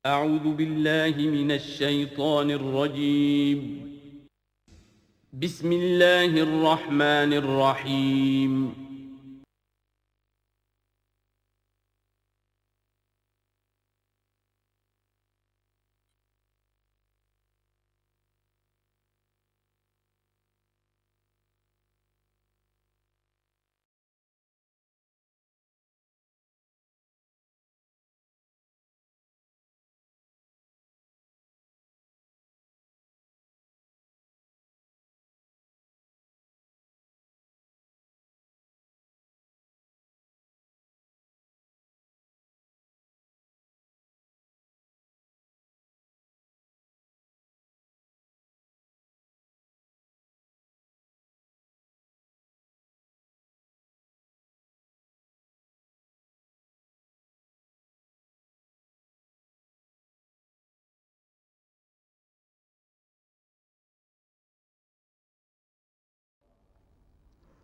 أعوذ بالله من الشيطان الرجيم. بسم الله الرحمن الرحيم.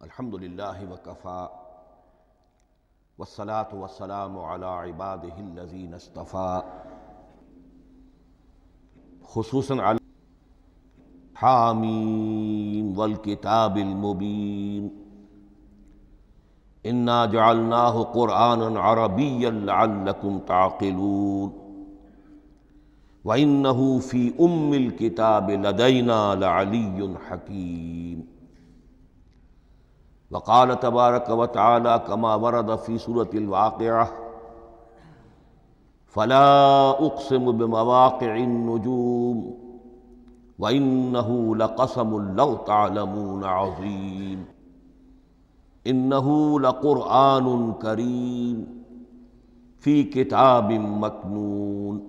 الحمد للہ وکفیٰ والصلاة والسلام علی عبادہ الذین اصطفیٰ خصوصاً علی حامیم والکتاب المبین انا جعلناہ قرآنا عربیا لعلکم تعقلون وإنہ فی الکتاب لدینا لعلی حکیم وقال تبارک وتعالی کما ورد فی سورۃ الواقعہ فلا اقسم بمواقع النجوم وإنہ لقسم لو تعلمون عظیم انہ لقرآن کریم فی کتاب مکنون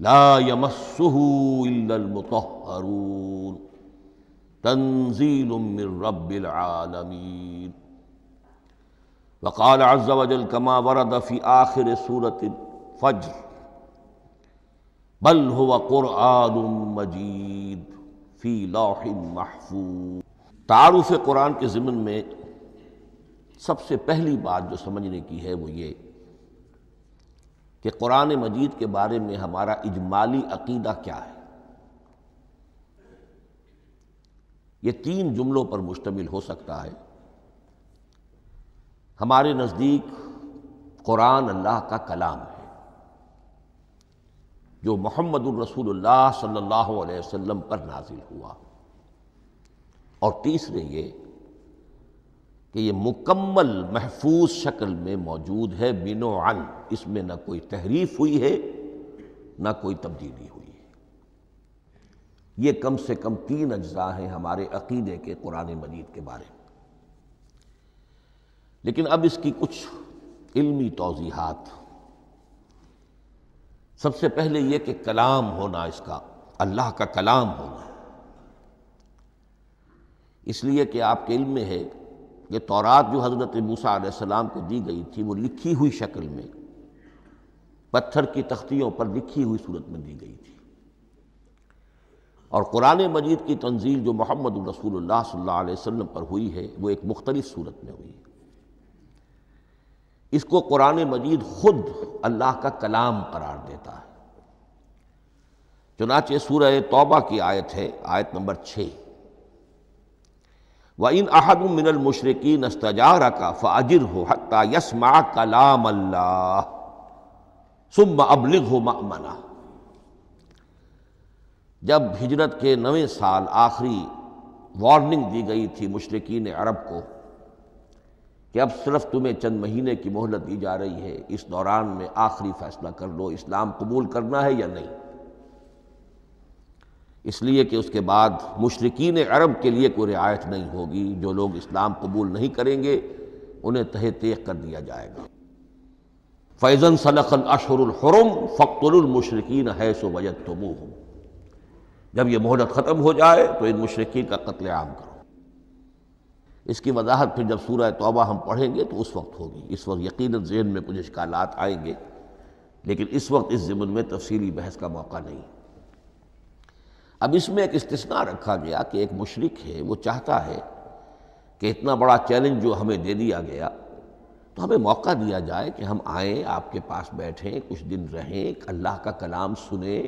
لا یمسہ الا المطہرون تنزیل من رب العالمین وقال عز وجل کما ورد فی آخر سورۃ الفجر بل هو قرآن مجید فی لوح محفوظ۔ تعارف قرآن کے ضمن میں سب سے پہلی بات جو سمجھنے کی ہے وہ یہ کہ قرآن مجید کے بارے میں ہمارا اجمالی عقیدہ کیا ہے۔ یہ تین جملوں پر مشتمل ہو سکتا ہے۔ ہمارے نزدیک قرآن اللہ کا کلام ہے جو محمد الرسول اللہ صلی اللہ علیہ وسلم پر نازل ہوا، اور تیسرے یہ کہ یہ مکمل محفوظ شکل میں موجود ہے بنوعاً، اس میں نہ کوئی تحریف ہوئی ہے نہ کوئی تبدیلی ہوئی ہے۔ یہ کم سے کم تین اجزاء ہیں ہمارے عقیدے کے قرآن مجید کے بارے میں۔ لیکن اب اس کی کچھ علمی توضیحات۔ سب سے پہلے یہ کہ کلام ہونا، اس کا اللہ کا کلام ہونا، اس لیے کہ آپ کے علم میں ہے کہ تورات جو حضرت موسیٰ علیہ السلام کو دی گئی تھی وہ لکھی ہوئی شکل میں پتھر کی تختیوں پر لکھی ہوئی صورت میں دی گئی تھی، اور قرآن مجید کی تنزیل جو محمد الرسول اللہ صلی اللہ علیہ وسلم پر ہوئی ہے وہ ایک مختلف صورت میں ہوئی ہے۔ اس کو قرآن مجید خود اللہ کا کلام قرار دیتا ہے۔ چنانچہ سورہ توبہ کی آیت ہے، آیت نمبر 6، وَإِنْ أَحَدٌ مِّنَ الْمُشْرِكِينَ اسْتَجَارَكَ فَأَجِرْهُ حَتَّى يَسْمَعَ كَلَامَ اللَّهِ ثُمَّ أَبْلِغْهُ مَأْمَنَهُ۔ جب ہجرت کے 9ویں سال آخری وارننگ دی گئی تھی مشرکین عرب کو کہ اب صرف تمہیں چند مہینے کی مہلت دی جا رہی ہے، اس دوران میں آخری فیصلہ کر لو اسلام قبول کرنا ہے یا نہیں، اس لیے کہ اس کے بعد مشرکین عرب کے لیے کوئی رعایت نہیں ہوگی، جو لوگ اسلام قبول نہیں کریں گے انہیں تہہ تیغ کر دیا جائے گا۔ فَإِذَا انْسَلَخَ الْأَشْهُرُ الْحُرُمُ فَاقْتُلُوا الْمُشْرِكِينَ حَيْثُ وَجَدتُّمُوهُمْ۔ جب یہ مہلت ختم ہو جائے تو ان مشرکین کا قتل عام کرو۔ اس کی وضاحت پھر جب سورہ توبہ ہم پڑھیں گے تو اس وقت ہوگی، اس وقت یقیناً ذہن میں کچھ اشکالات آئیں گے، لیکن اس وقت اس ضمن میں تفصیلی بحث کا موقع نہیں۔ اب اس میں ایک استثناء رکھا گیا کہ ایک مشرک ہے، وہ چاہتا ہے کہ اتنا بڑا چیلنج جو ہمیں دے دیا گیا تو ہمیں موقع دیا جائے کہ ہم آئیں، آپ کے پاس بیٹھیں، کچھ دن رہیں، اللہ کا کلام سنیں،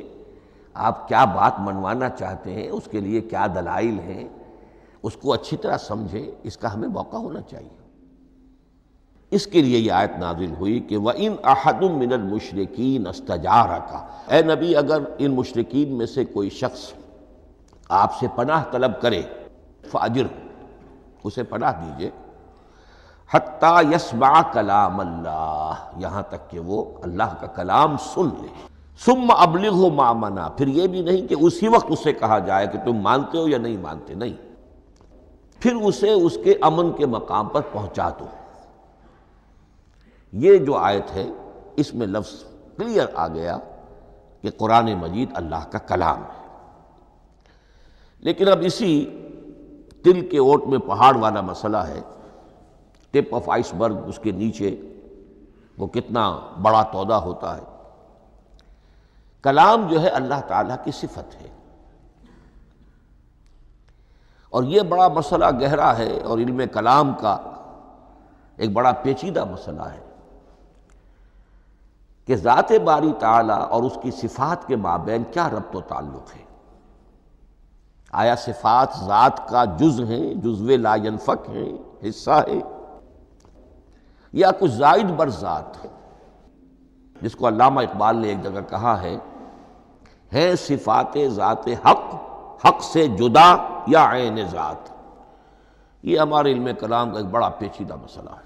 آپ کیا بات منوانا چاہتے ہیں، اس کے لیے کیا دلائل ہیں، اس کو اچھی طرح سمجھیں، اس کا ہمیں موقع ہونا چاہیے۔ اس کے لیے یہ آیت نازل ہوئی کہ وَإِنْ أَحَدٌ مِّنَ الْمُشْرِكِينَ اسْتَجَارَكَ، اے نبی اگر ان مشرکین میں سے کوئی شخص آپ سے پناہ طلب کرے فَأَجِرْهُ، اسے پناہ دیجئے، حتیٰ یسمع کلام اللہ، یہاں تک کہ وہ اللہ کا کلام سن لے۔ ثم ابلغہ مأمنا، پھر یہ بھی نہیں کہ اسی وقت اسے کہا جائے کہ تم مانتے ہو یا نہیں مانتے، نہیں، پھر اسے اس کے امن کے مقام پر پہنچا دو۔ یہ جو آیت ہے اس میں لفظ کلیئر آ گیا کہ قرآن مجید اللہ کا کلام ہے۔ لیکن اب اسی تل کے اوٹ میں پہاڑ والا مسئلہ ہے، ٹپ آف آئس برگ، اس کے نیچے وہ کتنا بڑا تودہ ہوتا ہے۔ کلام جو ہے اللہ تعالیٰ کی صفت ہے، اور یہ بڑا مسئلہ گہرا ہے، اور علم کلام کا ایک بڑا پیچیدہ مسئلہ ہے کہ ذات باری تعالیٰ اور اس کی صفات کے مابین کیا ربط و تعلق ہے۔ آیا صفات ذات کا جز ہیں، جزو لا ینفک ہیں، حصہ ہے، یا کچھ زائد بر ذات ہے، جس کو علامہ اقبال نے ایک جگہ کہا ہے صفات ذات حق، حق سے جدا یا عین ذات۔ یہ ہمارے علم کلام کا ایک بڑا پیچیدہ مسئلہ ہے،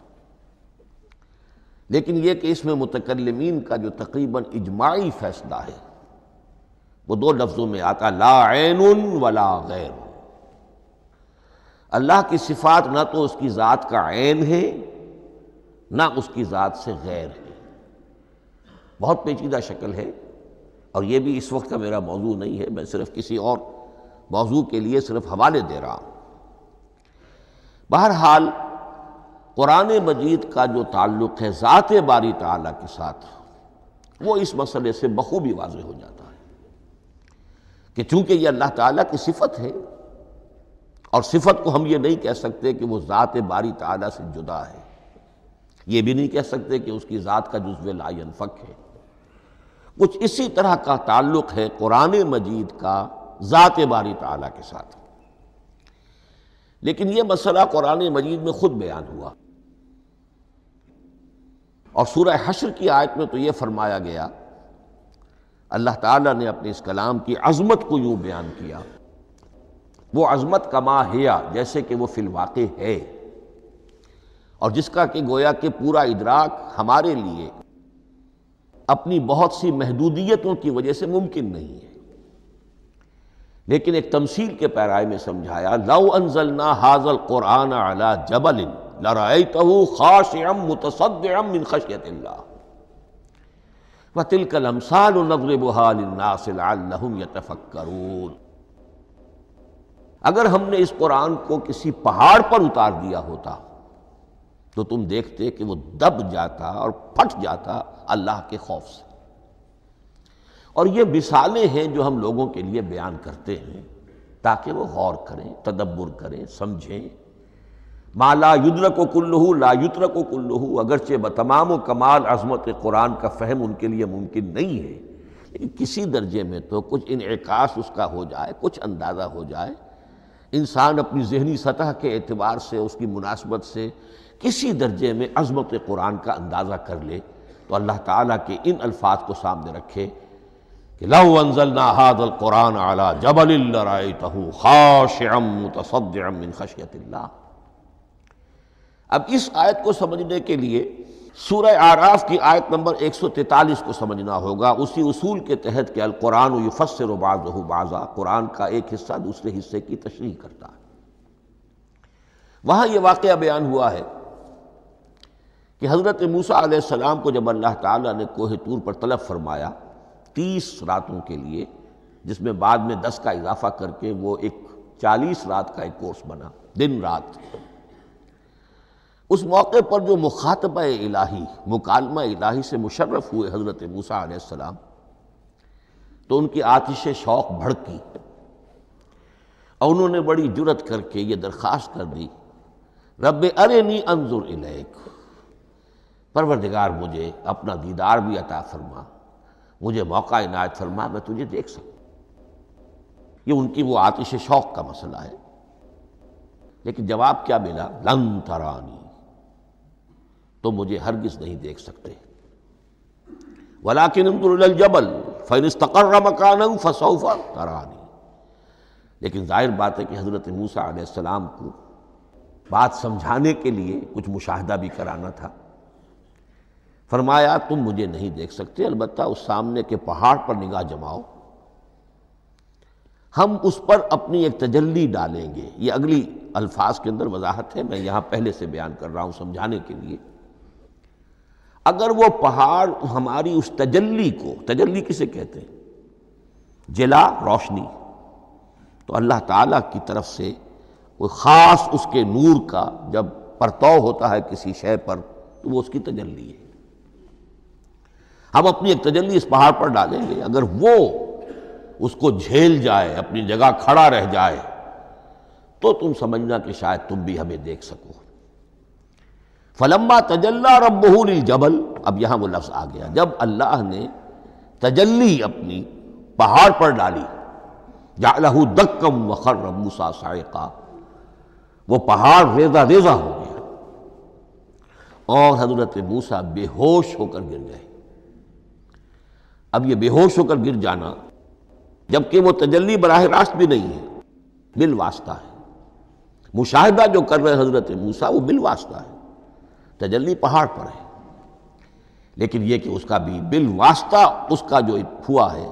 لیکن یہ کہ اس میں متکلمین کا جو تقریباً اجماعی فیصلہ ہے وہ دو لفظوں میں آتا، لا عین ولا غیر۔ اللہ کی صفات نہ تو اس کی ذات کا عین ہے نہ اس کی ذات سے غیر ہے۔ بہت پیچیدہ شکل ہے، اور یہ بھی اس وقت کا میرا موضوع نہیں ہے، میں صرف کسی اور موضوع کے لیے صرف حوالے دے رہا ہوں۔ بہرحال قرآن مجید کا جو تعلق ہے ذات باری تعالیٰ کے ساتھ، وہ اس مسئلے سے بخوبی واضح ہو جاتا ہے کہ چونکہ یہ اللہ تعالیٰ کی صفت ہے، اور صفت کو ہم یہ نہیں کہہ سکتے کہ وہ ذات باری تعالیٰ سے جدا ہے، یہ بھی نہیں کہہ سکتے کہ اس کی ذات کا جزو لا ینفک ہے۔ کچھ اسی طرح کا تعلق ہے قرآن مجید کا ذات باری تعالیٰ کے ساتھ، لیکن یہ مسئلہ قرآن مجید میں خود بیان ہوا، اور سورہ حشر کی آیت میں تو یہ فرمایا گیا، اللہ تعالیٰ نے اپنے اس کلام کی عظمت کو یوں بیان کیا، وہ عظمت کما ہیا، جیسے کہ وہ فی الواقع ہے، اور جس کا کہ گویا کہ پورا ادراک ہمارے لیے اپنی بہت سی محدودیتوں کی وجہ سے ممکن نہیں ہے۔ لیکن ایک تمثیل کے پیرائے میں سمجھایا، لو انزلنا ھذا القرآن علی جبل لرأیتہ خاشعا متصدعا من خشیۃ اللہ وتلک الامثال نضربها للناس لعلہم یتفکرون۔ اگر ہم نے اس قرآن کو کسی پہاڑ پر اتار دیا ہوتا تو تم دیکھتے کہ وہ دب جاتا اور پھٹ جاتا اللہ کے خوف سے۔ اور یہ مثالیں ہیں جو ہم لوگوں کے لیے بیان کرتے ہیں تاکہ وہ غور کریں، تدبر کریں، سمجھیں۔ ما لا یدرک کلہ لا یترک کلہ، اگرچہ بتمام و کمال عظمت قرآن کا فہم ان کے لیے ممکن نہیں ہے، لیکن کسی درجے میں تو کچھ انعکاس اس کا ہو جائے، کچھ اندازہ ہو جائے، انسان اپنی ذہنی سطح کے اعتبار سے، اس کی مناسبت سے کسی درجے میں عظمت قرآن کا اندازہ کر لے، تو اللہ تعالیٰ کے ان الفاظ کو سامنے رکھے کہ لو انزلنا ھذا القرآن علی جبل لرأیتہ خاشعا متصدعا من خشیۃ اللہ۔ اب اس آیت کو سمجھنے کے لیے سورہ اعراف کی آیت نمبر 143 کو سمجھنا ہوگا، اسی اصول کے تحت کہ القرآن یفسر بعضہ بعضا، قرآن کا ایک حصہ دوسرے حصے کی تشریح کرتا ہے۔ وہاں یہ واقعہ بیان ہوا ہے کہ حضرت موسیٰ علیہ السلام کو جب اللہ تعالیٰ نے کوہ طور پر طلب فرمایا 30 راتوں کے لیے، جس میں بعد میں 10 کا اضافہ کر کے وہ ایک 40 رات کا ایک کورس بنا، دن رات۔ اس موقع پر جو مخاطبہ الہی، مکالمہ الہی سے مشرف ہوئے حضرت موسیٰ علیہ السلام، تو ان کی آتش شوق بھڑکی، اور انہوں نے بڑی جرأت کر کے یہ درخواست کر دی، رب ارنی انظر الیک، پروردگار مجھے اپنا دیدار بھی عطا فرما، مجھے موقع عنایت فرما، میں تجھے دیکھ سکوں۔ یہ ان کی وہ آتش شوق کا مسئلہ ہے۔ لیکن جواب کیا ملا؟ لن ترانی، تو مجھے ہرگز نہیں دیکھ سکتے۔ وَلَٰكِنِ انظُرْ إِلَى الْجَبَلِ فَإِنِ اسْتَقَرَّ مَكَانَهُ فَسَوْفَ تَرَانِي۔ لیکن ظاہر بات ہے کہ حضرت موسیٰ علیہ السلام کو بات سمجھانے کے لیے کچھ مشاہدہ بھی کرانا تھا۔ فرمایا تم مجھے نہیں دیکھ سکتے، البتہ اس سامنے کے پہاڑ پر نگاہ جماؤ، ہم اس پر اپنی ایک تجلی ڈالیں گے۔ یہ اگلی الفاظ کے اندر وضاحت ہے، میں یہاں پہلے سے بیان کر رہا ہوں سمجھانے کے لیے۔ اگر وہ پہاڑ ہماری اس تجلی کو، تجلی کسے کہتے ہیں؟ جلا، روشنی، تو اللہ تعالیٰ کی طرف سے کوئی خاص اس کے نور کا جب پرتو ہوتا ہے کسی شے پر تو وہ اس کی تجلی ہے۔ ہم اپنی ایک تجلی اس پہاڑ پر ڈالیں گے، اگر وہ اس کو جھیل جائے، اپنی جگہ کھڑا رہ جائے، تو تم سمجھنا کہ شاید تم بھی ہمیں دیکھ سکو۔ فلما تجلی ربہ للجبل، اب یہاں وہ لفظ آ گیا، جب اللہ نے تجلی اپنی پہاڑ پر ڈالی، جعلہ دکا وخر موسیٰ صعقا، وہ پہاڑ ریزہ ریزہ ہو گیا اور حضرت موسیٰ بے ہوش ہو کر گر گئے۔ اب یہ بے ہوش ہو کر گر جانا، جبکہ وہ تجلی براہ راست بھی نہیں ہے، بالواسطہ ہے۔ مشاہدہ جو کر رہے حضرت موسیٰ وہ بالواسطہ ہے، تجلی پہاڑ پر ہے، لیکن یہ کہ اس کا بھی بالواسطہ اس کا جو ہوا ہے،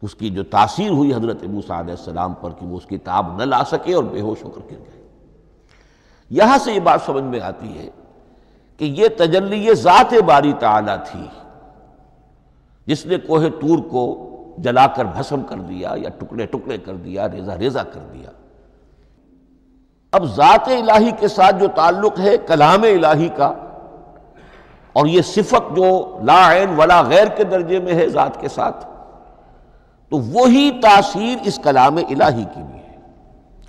اس کی جو تاثیر ہوئی حضرت موسیٰ علیہ السلام پر کہ وہ اس کی تاب نہ لا سکے اور بے ہوش ہو کر گر گئے۔ یہاں سے یہ بات سمجھ میں آتی ہے کہ یہ تجلی یہ ذات باری تعالیٰ تھی جس نے کوہ طور کو جلا کر بھسم کر دیا یا ٹکڑے ٹکڑے کر دیا، ریزہ ریزہ کر دیا۔ اب ذات الہی کے ساتھ جو تعلق ہے کلام الہی کا، اور یہ صفت جو لا عین ولا غیر کے درجے میں ہے ذات کے ساتھ، تو وہی تاثیر اس کلام الہی کی بھی ہے۔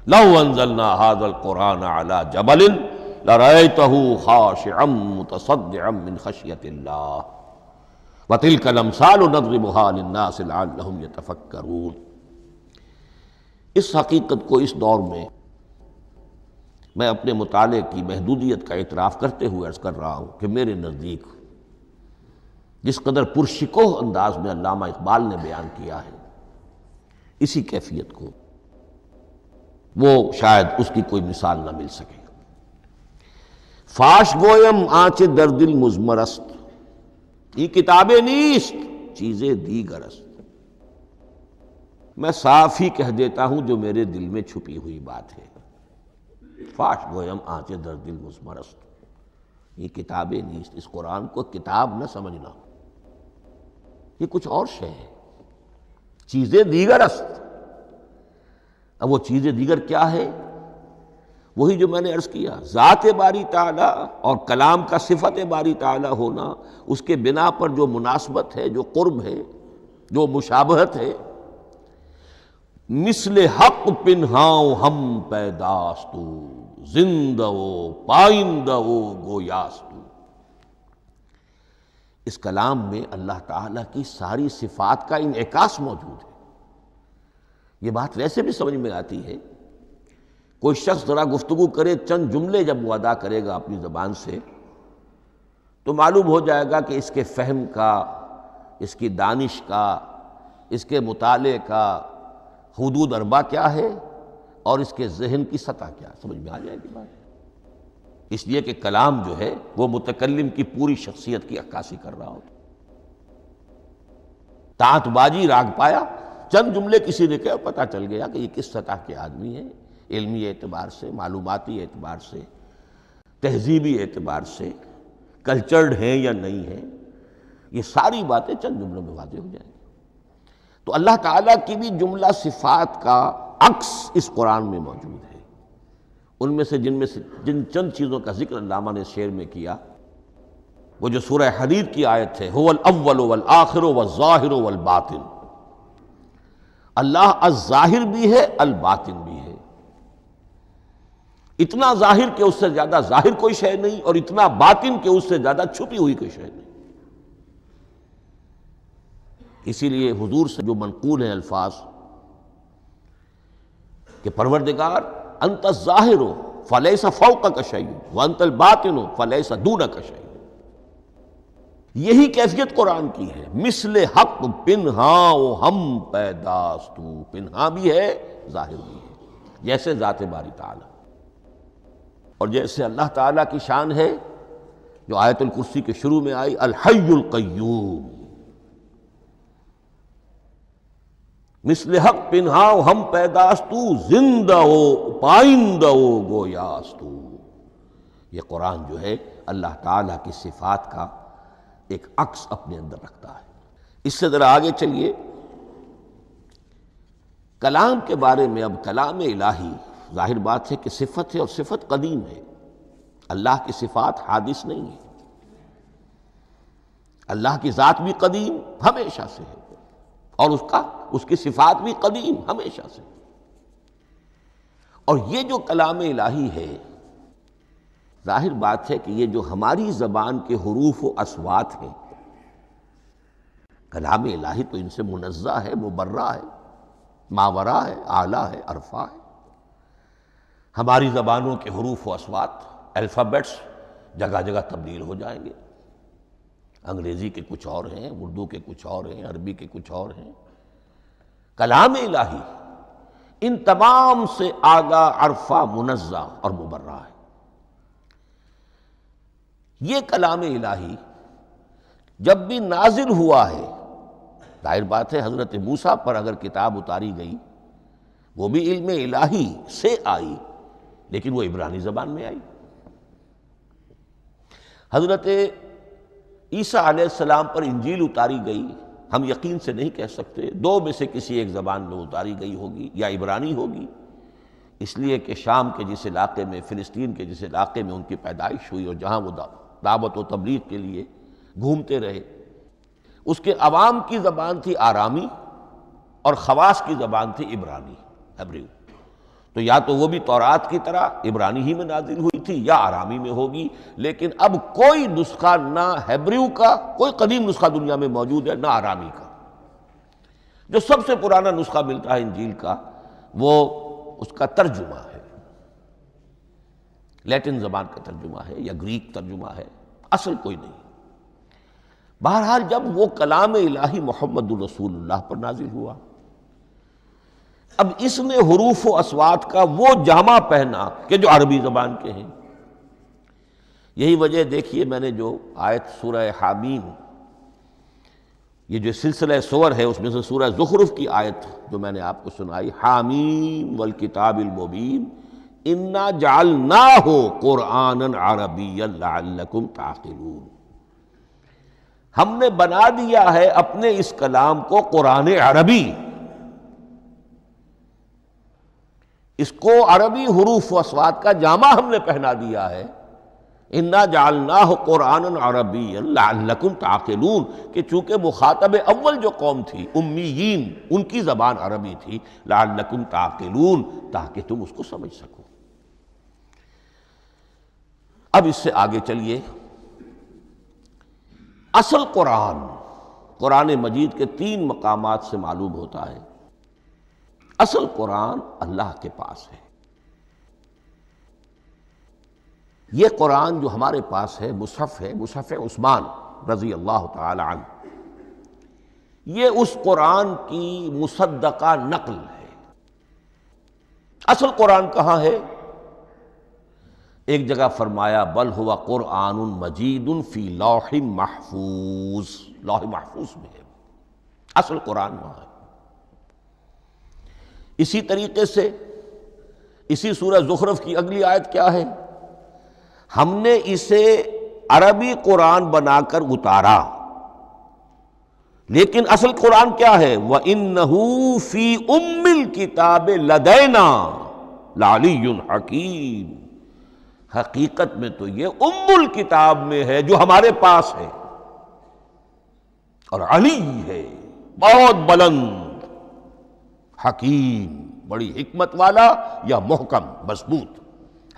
لو انزلنا هذا القرآن على جبل لرأيته خاشعا متصدعا من خشية الله وتلك الامثال نضربها للناس لعلهم يتفكرون۔ اس حقیقت کو اس دور میں میں اپنے مطالعے کی محدودیت کا اعتراف کرتے ہوئے عرض کر رہا ہوں کہ میرے نزدیک جس قدر پرشکوہ انداز میں علامہ اقبال نے بیان کیا ہے، اسی کیفیت کو وہ شاید اس کی کوئی مثال نہ مل سکے۔ فاش گویم آنچ در دل مضمر است، یہ کتابیں نیست چیزیں دیگر است۔ میں صاف ہی کہہ دیتا ہوں جو میرے دل میں چھپی ہوئی بات ہے۔ فاش گویم آنچ در دل مضمر است، یہ کتابیں نیست، اس قرآن کو کتاب نہ سمجھنا، یہ کچھ اور شے ہے، چیزیں دیگر است۔ اب وہ چیزیں دیگر کیا ہے؟ وہی جو میں نے عرض کیا، ذات باری تعالیٰ اور کلام کا صفت باری تعالیٰ ہونا، اس کے بنا پر جو مناسبت ہے، جو قرب ہے، جو مشابہت ہے۔ مثل حق پنہاؤ ہم پیداستو، زندہ و پائندہ و گویاستو۔ اس کلام میں اللہ تعالیٰ کی ساری صفات کا انعکاس موجود ہے۔ یہ بات ویسے بھی سمجھ میں آتی ہے، کوئی شخص ذرا گفتگو کرے، چند جملے جب وہ ادا کرے گا اپنی زبان سے، تو معلوم ہو جائے گا کہ اس کے فہم کا، اس کی دانش کا، اس کے مطالعے کا حدود اربع کیا ہے اور اس کے ذہن کی سطح کیا، سمجھ میں آ جائے گی بات۔ اس لیے کہ کلام جو ہے وہ متکلم کی پوری شخصیت کی عکاسی کر رہا ہوتا۔ تانت بازی راگ پایا، چند جملے کسی نے کہا، پتہ چل گیا کہ یہ کس سطح کے آدمی ہیں، علمی اعتبار سے، معلوماتی اعتبار سے، تہذیبی اعتبار سے، کلچرڈ ہیں یا نہیں ہیں۔ یہ ساری باتیں چند جملوں میں واضح ہو جائیں گی۔ تو اللہ تعالیٰ کی بھی جملہ صفات کا عکس اس قرآن میں موجود ہے۔ ان میں سے جن چند چیزوں کا ذکر علامہ نے شعر میں کیا، وہ جو سورہ حدید کی آیت ہے، هو الاول والآخر والظاہر والباطن، اللہ الظاہر بھی ہے، الباطن بھی ہے۔ اتنا ظاہر کہ اس سے زیادہ ظاہر کوئی شے نہیں، اور اتنا باطن کہ اس سے زیادہ چھپی ہوئی کوئی شے نہیں۔ اسی لیے حضور سے جو منقول ہیں الفاظ کہ پروردگار انت الظاہر فلیس فوقک شیء وانت الباطن فلیس دونک شیء، یہی کیفیت قرآن کی ہے۔ مثل حق پنہاں و ہم پیداستو، پنہاں بھی ہے ظاہر بھی ہے، جیسے ذات باری تعالی، اور جیسے اللہ تعالیٰ کی شان ہے جو آیت الکرسی کے شروع میں آئی، الحی القیوم، مثل حق پنہاں و ہم پیداستو، زندہ ہو پائندہ ہو گویاستو۔ یہ قرآن جو ہے اللہ تعالیٰ کی صفات کا ایک عکس اپنے اندر رکھتا ہے۔ اس سے ذرا آگے چلیے، کلام کے بارے میں۔ اب کلام الہی ظاہر بات ہے کہ صفت ہے، اور صفت قدیم ہے۔ اللہ کی صفات حادث نہیں ہے، اللہ کی ذات بھی قدیم ہمیشہ سے ہے، اور اس کی صفات بھی قدیم ہمیشہ سے۔ اور یہ جو کلام الہی ہے، ظاہر بات ہے کہ یہ جو ہماری زبان کے حروف و اصوات ہیں، کلام الہی تو ان سے منزہ ہے، مبرہ ہے، ماورا ہے، اعلیٰ ہے، عرفہ ہے۔ ہماری زبانوں کے حروف و اصوات، الفابیٹس جگہ جگہ تبدیل ہو جائیں گے، انگریزی کے کچھ اور ہیں، اردو کے کچھ اور ہیں، عربی کے کچھ اور ہیں۔ کلام الہی ان تمام سے آگاہ، عرفہ، منزہ اور مبرہ ہے۔ یہ کلام الہی جب بھی نازل ہوا ہے، ظاہر بات ہے حضرت موسیٰ پر اگر کتاب اتاری گئی وہ بھی علم الہی سے آئی، لیکن وہ عبرانی زبان میں آئی۔ حضرت عیسیٰ علیہ السلام پر انجیل اتاری گئی، ہم یقین سے نہیں کہہ سکتے، دو میں سے کسی ایک زبان میں اتاری گئی ہوگی، یا عبرانی ہوگی، اس لیے کہ شام کے جس علاقے میں، فلسطین کے جس علاقے میں ان کی پیدائش ہوئی، اور جہاں وہ دعوت و تبلیغ کے لیے گھومتے رہے، اس کے عوام کی زبان تھی آرامی، اور خواص کی زبان تھی عبرانی، ہیبریو۔ تو یا تو وہ بھی تورات کی طرح عبرانی ہی میں نازل ہوئی تھی، یا آرامی میں ہوگی، لیکن اب کوئی نسخہ نہ ہیبریو کا، کوئی قدیم نسخہ دنیا میں موجود ہے، نہ آرامی کا۔ جو سب سے پرانا نسخہ ملتا ہے انجیل کا، وہ اس کا ترجمہ ہے، لیٹن زبان کا ترجمہ ہے، یا گریک ترجمہ ہے، اصل کوئی نہیں۔ بہرحال جب وہ کلام الہی محمد الرسول اللہ پر نازل ہوا، اب اس نے حروف و اصوات کا وہ جامہ پہنا کہ جو عربی زبان کے ہیں۔ یہی وجہ دیکھیے، میں نے جو آیت سورہ حامیم، یہ جو سلسلہ سور ہے اس میں سے سورہ زخرف کی آیت جو میں نے آپ کو سنائی، حامیم والکتاب المبین انا جعلناہ قرآنا عربیا لعلکم تعقلون، ہم نے بنا دیا ہے اپنے اس کلام کو قرآن عربی، اس کو عربی حروف و اصوات کا جامہ ہم نے پہنا دیا ہے، انا جعلناہ قرآنا عربیا لعلکم تعقلون، کہ چونکہ مخاطب اول جو قوم تھی امیین، ان کی زبان عربی تھی، لعلکم تعقلون، تاکہ تم اس کو سمجھ سکو۔ اب اس سے آگے چلیے، اصل قرآن مجید کے 3 مقامات سے معلوم ہوتا ہے، اصل قرآن اللہ کے پاس ہے۔ یہ قرآن جو ہمارے پاس ہے، مصحف عثمان رضی اللہ تعالی عنہ، یہ اس قرآن کی مصدقہ نقل ہے۔ اصل قرآن کہاں ہے؟ ایک جگہ فرمایا بل ہوا قرآن مجید فی لوح محفوظ، لوح محفوظ میں ہے، اصل قرآن وہاں ہے۔ اسی طریقے سے اسی سورہ زخرف کی اگلی آیت کیا ہے؟ ہم نے اسے عربی قرآن بنا کر اتارا، لیکن اصل قرآن کیا ہے؟ وَإِنَّهُ فِي أُمِّ الْكِتَابِ لَدَيْنَا لَعَلِيٌّ حَكِيمٌ، حقیقت میں تو یہ ام الکتاب میں ہے جو ہمارے پاس ہے، اور علی ہے، بہت بلند، حکیم، بڑی حکمت والا، یا محکم مضبوط،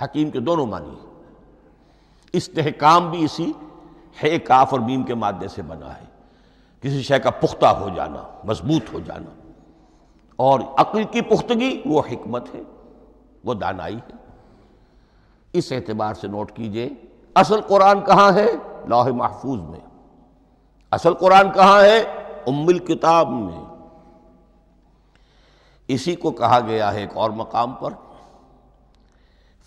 حکیم کے دونوں معنی ہیں۔ استحکام بھی اسی ہے کاف اور میم کے مادے سے بنا ہے، کسی شے کا پختہ ہو جانا، مضبوط ہو جانا، اور عقل کی پختگی وہ حکمت ہے، وہ دانائی ہے۔ اس اعتبار سے نوٹ کیجئے اصل قرآن کہاں ہے؟ لوح محفوظ میں۔ اصل قرآن کہاں ہے؟ ام الکتاب میں۔ اسی کو کہا گیا ہے ایک اور مقام پر،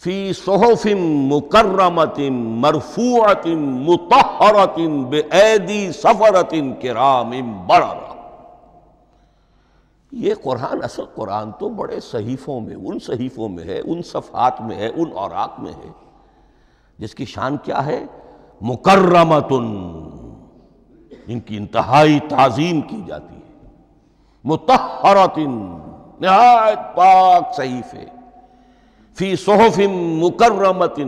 فی صحف مکرمۃ مرفوعۃ مطہرۃ بایدی سفرۃ کرام بررہ۔ یہ قرآن، اصل قرآن تو بڑے صحیفوں میں، ان صحیفوں میں ہے، ان صفحات میں ہے، ان اوراق میں ہے، جس کی شان کیا ہے؟ مکرمۃ، جن کی انتہائی تعظیم کی جاتی ہے، مطہرۃ، نہایت پاک صحیفے، فی صحف مکرمۃ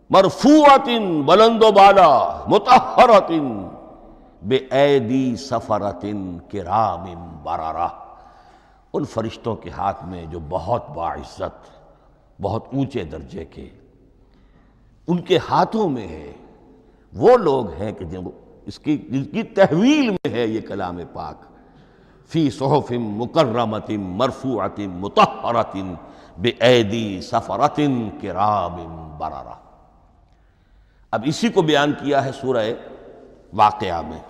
مرفوعۃ، بلند و بالا، مطہرۃ بایدی سفرۃ کرام بررہ، ان فرشتوں کے ہاتھ میں جو بہت باعزت، بہت اونچے درجے کے، ان کے ہاتھوں میں ہے۔ وہ لوگ ہیں کہ جن کی تحویل میں ہے یہ کلام پاک، فی صحف مکرمۃ مرفوعۃ مطہرۃ بایدی سفرۃ کرام بررہ۔ اب اسی کو بیان کیا ہے سورہ واقعہ میں،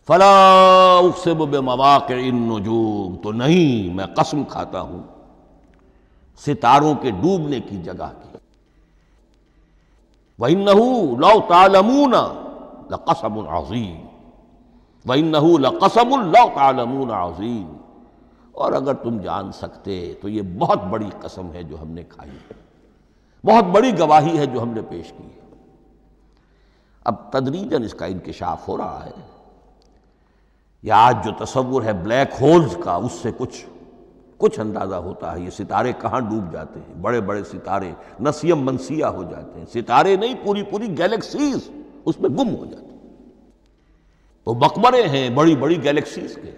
فلا اقسم بمواقع النجوم، تو نہیں، میں قسم کھاتا ہوں ستاروں کے ڈوبنے کی جگہ کی۔ وَإِنَّهُ لَوْ تَعْلَمُونَ لَقَسَمٌ عَظِيمٌ، وَإِنَّهُ لَقَسَمٌ لَوْ تَعْلَمُونَ عَظِيمٌ، اور اگر تم جان سکتے تو یہ بہت بڑی قسم ہے جو ہم نے کھائی ہے، بہت بڑی گواہی ہے جو ہم نے پیش کی ہے۔ اب تدریجاً اس کا انکشاف ہو رہا ہے۔ یہ آج جو تصور ہے بلیک ہولز کا، اس سے کچھ اندازہ ہوتا ہے یہ ستارے کہاں ڈوب جاتے ہیں۔ بڑے بڑے ستارے نسیم منسیہ ہو جاتے ہیں، ستارے نہیں، پوری گیلیکسیز اس میں گم ہو جاتے ہیں، وہ مقبرے ہیں بڑی بڑی گیلیکسیز کے۔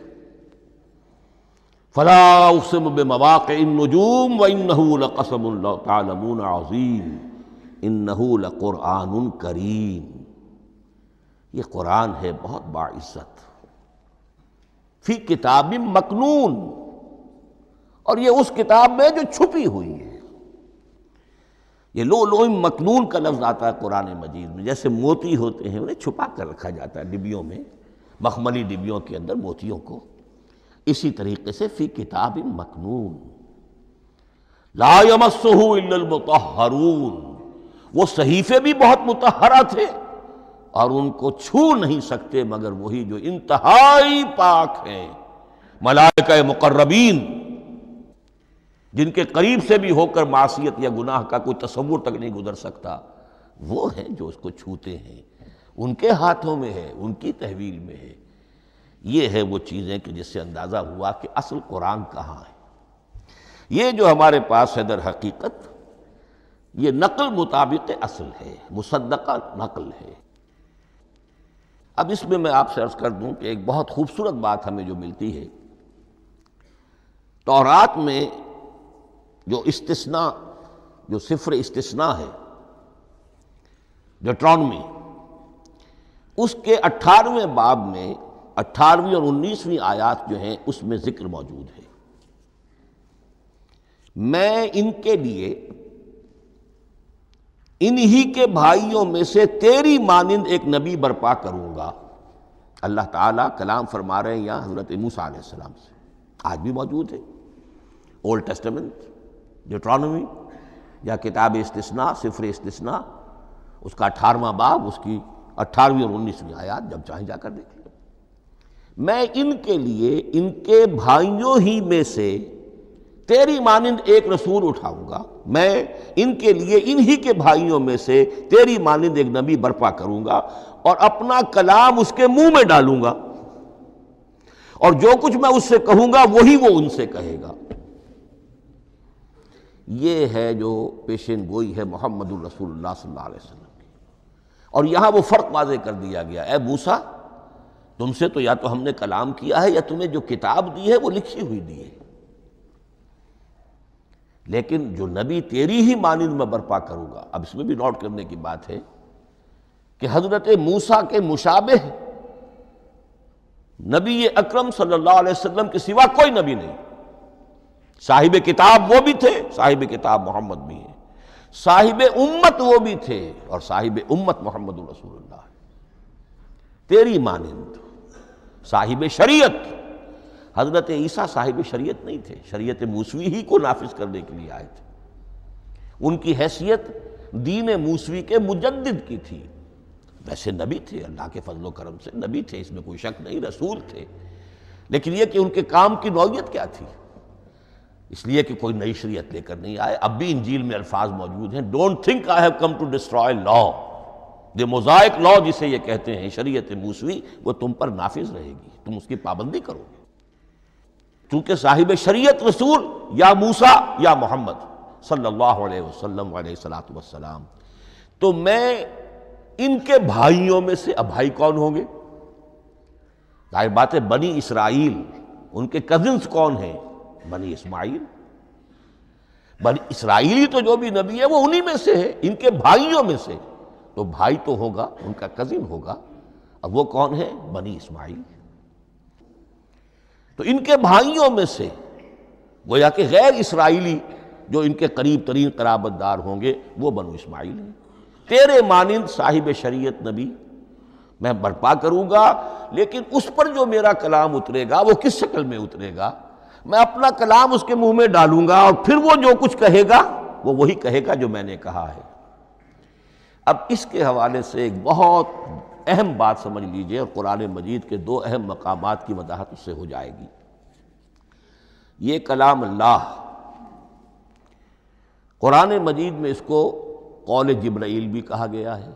فلا اقسم بمواقع النجوم وانہ لقسم لو تعلمون عظیم انہ لقرآن کریم، یہ قرآن ہے بہت باعزت، فی کتاب مکنون، اور یہ اس کتاب میں جو چھپی ہوئی ہے۔ یہ لؤلؤ مکنون کا لفظ آتا ہے قرآن مجید میں، جیسے موتی ہوتے ہیں انہیں چھپا کر رکھا جاتا ہے ڈبیوں میں، مخملی ڈبیوں کے اندر موتیوں کو، اسی طریقے سے فی کتاب مکنون، لا یمسہ الا المطہرون، وہ صحیفے بھی بہت مطہرہ تھے اور ان کو چھو نہیں سکتے مگر وہی جو انتہائی پاک ہیں، ملائکہ مقربین، جن کے قریب سے بھی ہو کر معصیت یا گناہ کا کوئی تصور تک نہیں گزر سکتا، وہ ہیں جو اس کو چھوتے ہیں، ان کے ہاتھوں میں ہے، ان کی تحویل میں ہے۔ یہ ہے وہ چیزیں کہ جس سے اندازہ ہوا کہ اصل قرآن کہاں ہے۔ یہ جو ہمارے پاس ہے در حقیقت یہ نقل مطابق اصل ہے، مصدقہ نقل ہے۔ اب اس میں آپ سے عرض کر دوں کہ ایک بہت خوبصورت بات ہمیں جو ملتی ہے، تورات میں جو استثناء، جو صفر استثناء ہے، ڈیوٹرانومی، اس کے 18ویں باب میں 18ویں اور 19ویں آیات جو ہیں اس میں ذکر موجود ہے، میں ان کے لیے انہی کے بھائیوں میں سے تیری مانند ایک نبی برپا کروں گا۔ اللہ تعالیٰ کلام فرما رہے ہیں یہاں حضرت موسیٰ علیہ السلام سے، آج بھی موجود ہے۔ اولڈ ٹیسٹمنٹ، ڈیوٹرانومی یا کتاب استثناء، صفر استثناء، اس کا 18واں باب، اس کی 18ویں اور 19ویں آیات جب چاہیں جا کر دیکھ لیں۔ میں ان کے لیے ان کے بھائیوں ہی میں سے تیری مانند ایک رسول اٹھاؤں گا، میں ان کے لیے انہی کے بھائیوں میں سے تیری مانند ایک نبی برپا کروں گا اور اپنا کلام اس کے منہ میں ڈالوں گا، اور جو کچھ میں اس سے کہوں گا وہی وہ ان سے کہے گا۔ یہ ہے جو پیشین گوئی ہے محمد الرسول اللہ صلی اللہ علیہ وسلم کی۔ اور یہاں وہ فرق واضح کر دیا گیا، اے موسیٰ تم سے تو یا تو ہم نے کلام کیا ہے یا تمہیں جو کتاب دی ہے وہ لکھی ہوئی دی ہے۔ لیکن جو نبی تیری ہی مانند میں برپا کروں گا. اب اس میں بھی نوٹ کرنے کی بات ہے کہ حضرت موسیٰ کے مشابہ نبی اکرم صلی اللہ علیہ وسلم کے سوا کوئی نبی نہیں. صاحب کتاب وہ بھی تھے، صاحب کتاب محمد بھی ہیں، صاحب امت وہ بھی تھے، اور صاحب امت محمد رسول اللہ ہے. تیری مانند صاحب شریعت. حضرت عیسیٰ صاحب شریعت نہیں تھے، شریعت موسوی ہی کو نافذ کرنے کے لیے آئے تھے. ان کی حیثیت دین موسوی کے مجدد کی تھی. ویسے نبی تھے، اللہ کے فضل و کرم سے نبی تھے، اس میں کوئی شک نہیں، رسول تھے. لیکن یہ کہ ان کے کام کی نوعیت کیا تھی؟ اس لیے کہ کوئی نئی شریعت لے کر نہیں آئے. اب بھی انجیل میں الفاظ موجود ہیں، don't think I have come to destroy law. The Mosaic law جسے یہ کہتے ہیں، شریعت موسوی، وہ تم پر نافذ رہے گی، تم اس کی پابندی کرو گے. چونکہ صاحب شریعت رسول یا موسیٰ یا محمد صلی اللہ علیہ وسلم علیہ الصلوۃ والسلام، تو میں ان کے بھائیوں میں سے، اب بھائی کون ہوں گے؟ ظاہر بات ہے بنی اسرائیل، ان کے کزنز کون ہیں؟ بنی اسماعیل. بنی اسرائیلی تو جو بھی نبی ہے وہ انہی میں سے ہے، ان کے بھائیوں میں سے. تو بھائی تو ہوگا، ان کا کزن ہوگا. اب وہ کون ہے؟ بنی اسماعیل. تو ان کے بھائیوں میں سے گویا کہ غیر اسرائیلی جو ان کے قریب ترین قرابت دار ہوں گے وہ بنو اسماعیل ہیں. تیرے مانند صاحب شریعت نبی میں برپا کروں گا، لیکن اس پر جو میرا کلام اترے گا وہ کس شکل میں اترے گا؟ میں اپنا کلام اس کے منہ میں ڈالوں گا، اور پھر وہ جو کچھ کہے گا وہ وہی کہے گا جو میں نے کہا ہے. اب اس کے حوالے سے ایک بہت اہم بات سمجھ لیجئے، اور قرآن مجید کے دو اہم مقامات کی وضاحت اس سے ہو جائے گی. یہ کلام اللہ، قرآن مجید میں اس کو قول جبرائیل بھی کہا گیا ہے.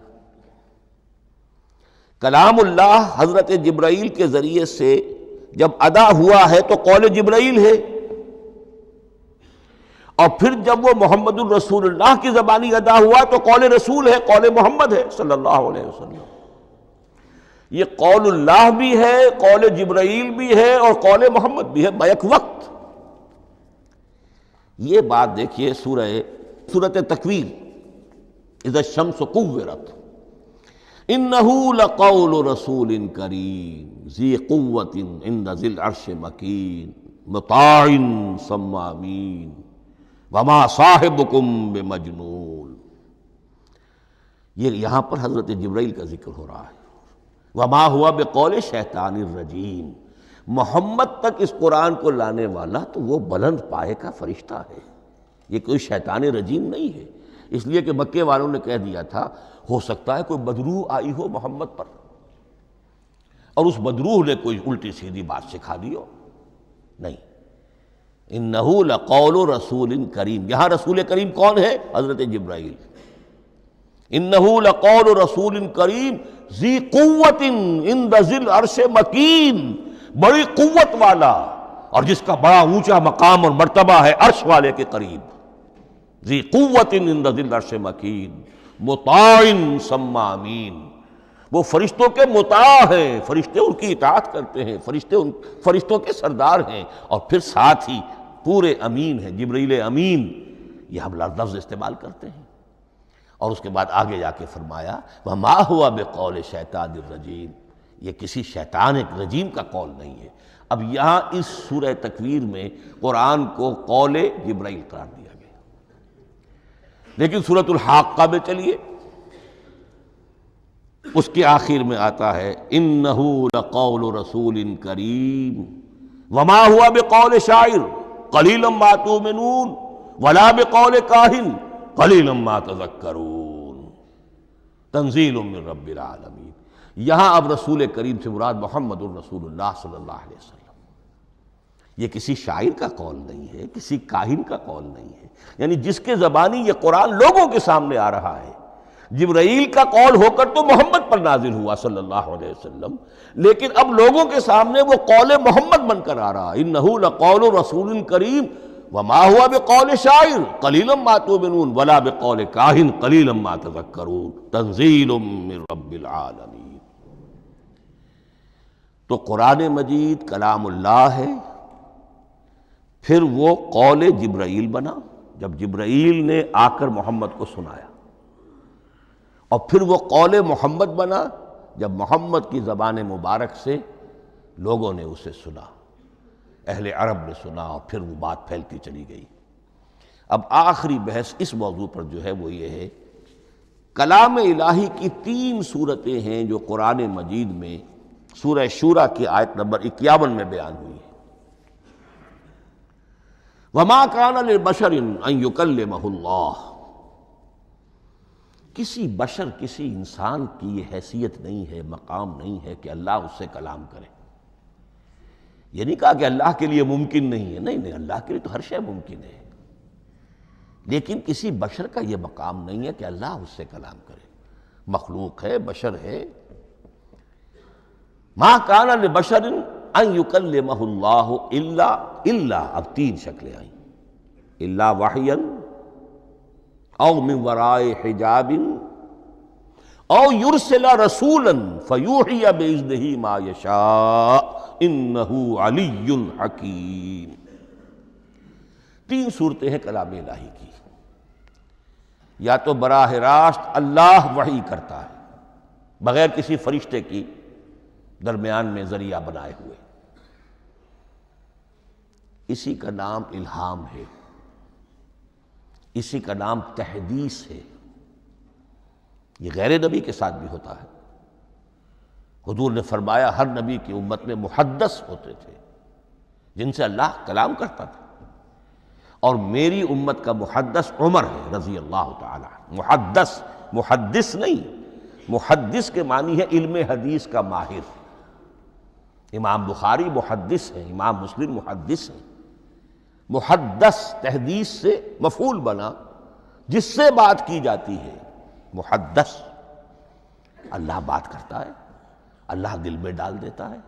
کلام اللہ حضرت جبرائیل کے ذریعے سے جب ادا ہوا ہے تو قول جبرائیل ہے، اور پھر جب وہ محمد الرسول اللہ کی زبانی ادا ہوا تو قول رسول ہے، قول محمد ہے صلی اللہ علیہ وسلم. یہ قول اللہ بھی ہے، قول جبرائیل بھی ہے، اور قول محمد بھی ہے بیک وقت. یہ بات دیکھیے سورۃ تکویر، اذا الشمس کورت، انہ لقول رسول کریم ذی قوت عند ذی العرش مکین مطاع ثم امین وما صاحبکم بمجنون. یہ یہاں پر حضرت جبرائیل کا ذکر ہو رہا ہے. وما ہوا بقول شیطان الرجیم. محمد تک اس قرآن کو لانے والا تو وہ بلند پائے کا فرشتہ ہے، یہ کوئی شیطان رجیم نہیں ہے. اس لیے کہ مکے والوں نے کہہ دیا تھا ہو سکتا ہے کوئی بدروح آئی ہو محمد پر، اور اس بدروح نے کوئی الٹی سیدھی بات سکھا دی ہو. نہیں، انہ لقول رسول کریم. یہاں رسول کریم کون ہے؟ حضرت جبرائیل. انہ لقول رسول کریم ذی قوت عند ذی العرش مکین، بڑی قوت والا اور جس کا بڑا اونچا مقام اور مرتبہ ہے عرش والے کے قریب. ذی قوت عند ذی العرش مکین مطاع ثم امین. وہ فرشتوں کے مطاع ہیں، فرشتے ان کی اطاعت کرتے ہیں، فرشتوں کے سردار ہیں، اور پھر ساتھ ہی پورے امین ہیں. جبرائیل امین یہ ہم لفظ استعمال کرتے ہیں. اور اس کے بعد آگے جا کے فرمایا وما ہوا بقول شیطان الرجیم، یہ کسی شیطان رجیم کا قول نہیں ہے. اب یہاں اس سورہ تکویر میں قرآن کو قول جبرائیل قرار دیا گیا. لیکن سورۃ الحاقہ میں چلیے، اس کے آخر میں آتا ہے انہ لقول رسول کریم وما ہوا بقول شاعر قلیلا ما تؤمنون ولا بقول کاہن قلیلا ما تذکرون تنزیل من رب العالمین. یہاں اب رسول کریم سے مراد محمد الرسول اللہ صلی اللہ علیہ وسلم. یہ کسی شاعر کا قول نہیں ہے، کسی کاہن کا قول نہیں ہے. یعنی جس کے زبانی یہ قرآن لوگوں کے سامنے آ رہا ہے، جبرائیل کا قول ہو کر تو محمد پر نازل ہوا صلی اللہ علیہ وسلم، لیکن اب لوگوں کے سامنے وہ قول محمد بن کر آ رہا. انہ لقول رسول کریم وما ہوا بقول شاعر قلیلا ما تؤمنون ولا بقول کاہن قلیلا ما تذکرون تنزیل من رب العالمین. تو قرآن مجید کلام اللہ ہے، پھر وہ قول جبرائیل بنا، جب جبرائیل نے آ کر محمد کو سنایا، اور پھر وہ قول محمد بنا جب محمد کی زبان مبارک سے لوگوں نے اسے سنا، اہل عرب نے سنا، اور پھر وہ بات پھیلتی چلی گئی۔ اب آخری بحث اس موضوع پر جو ہے وہ یہ ہے، کلام الہی کی 3 صورتیں ہیں جو قرآن مجید میں سورہ شورى کی آیت نمبر 51 میں بیان ہوئی ہے۔ وَمَا كَانَ لِبَشَرٍ أَن يُكَلِّمَهُ اللَّهُ، کسی بشر، کسی انسان کی یہ حیثیت نہیں ہے، مقام نہیں ہے کہ اللہ اس سے کلام کرے۔ یہ نہیں کہا کہ اللہ کے لیے ممکن نہیں ہے، نہیں، اللہ کے لیے تو ہر شے ممکن ہے، لیکن کسی بشر کا یہ مقام نہیں ہے کہ اللہ اس سے کلام کرے۔ مخلوق ہے، بشر ہے۔ ما کان لبشر ان یکلمہ اللہ الا اب 3 شکلیں آئیں، الا وحیا او من وراء حجاب او یرسل رسولا فیوحی باذنہ ما یشاء انہ علی حکیم۔ 3 صورتیں ہیں کلام الہی کی، یا تو براہ راست اللہ وحی کرتا ہے بغیر کسی فرشتے کی درمیان میں ذریعہ بنائے ہوئے، اسی کا نام الہام ہے، اسی کا نام تحدیث ہے۔ یہ غیر نبی کے ساتھ بھی ہوتا ہے۔ حضور نے فرمایا ہر نبی کی امت میں محدث ہوتے تھے جن سے اللہ کلام کرتا تھا، اور میری امت کا محدث عمر ہے رضی اللہ تعالی عنہ۔ محدث نہیں، محدث کے معنی ہے علم حدیث کا ماہر۔ امام بخاری محدث ہیں، امام مسلم محدث ہیں۔ محدث تحدیث سے مفعول بنا، جس سے بات کی جاتی ہے۔ محدث، اللہ بات کرتا ہے، اللہ دل میں ڈال دیتا ہے،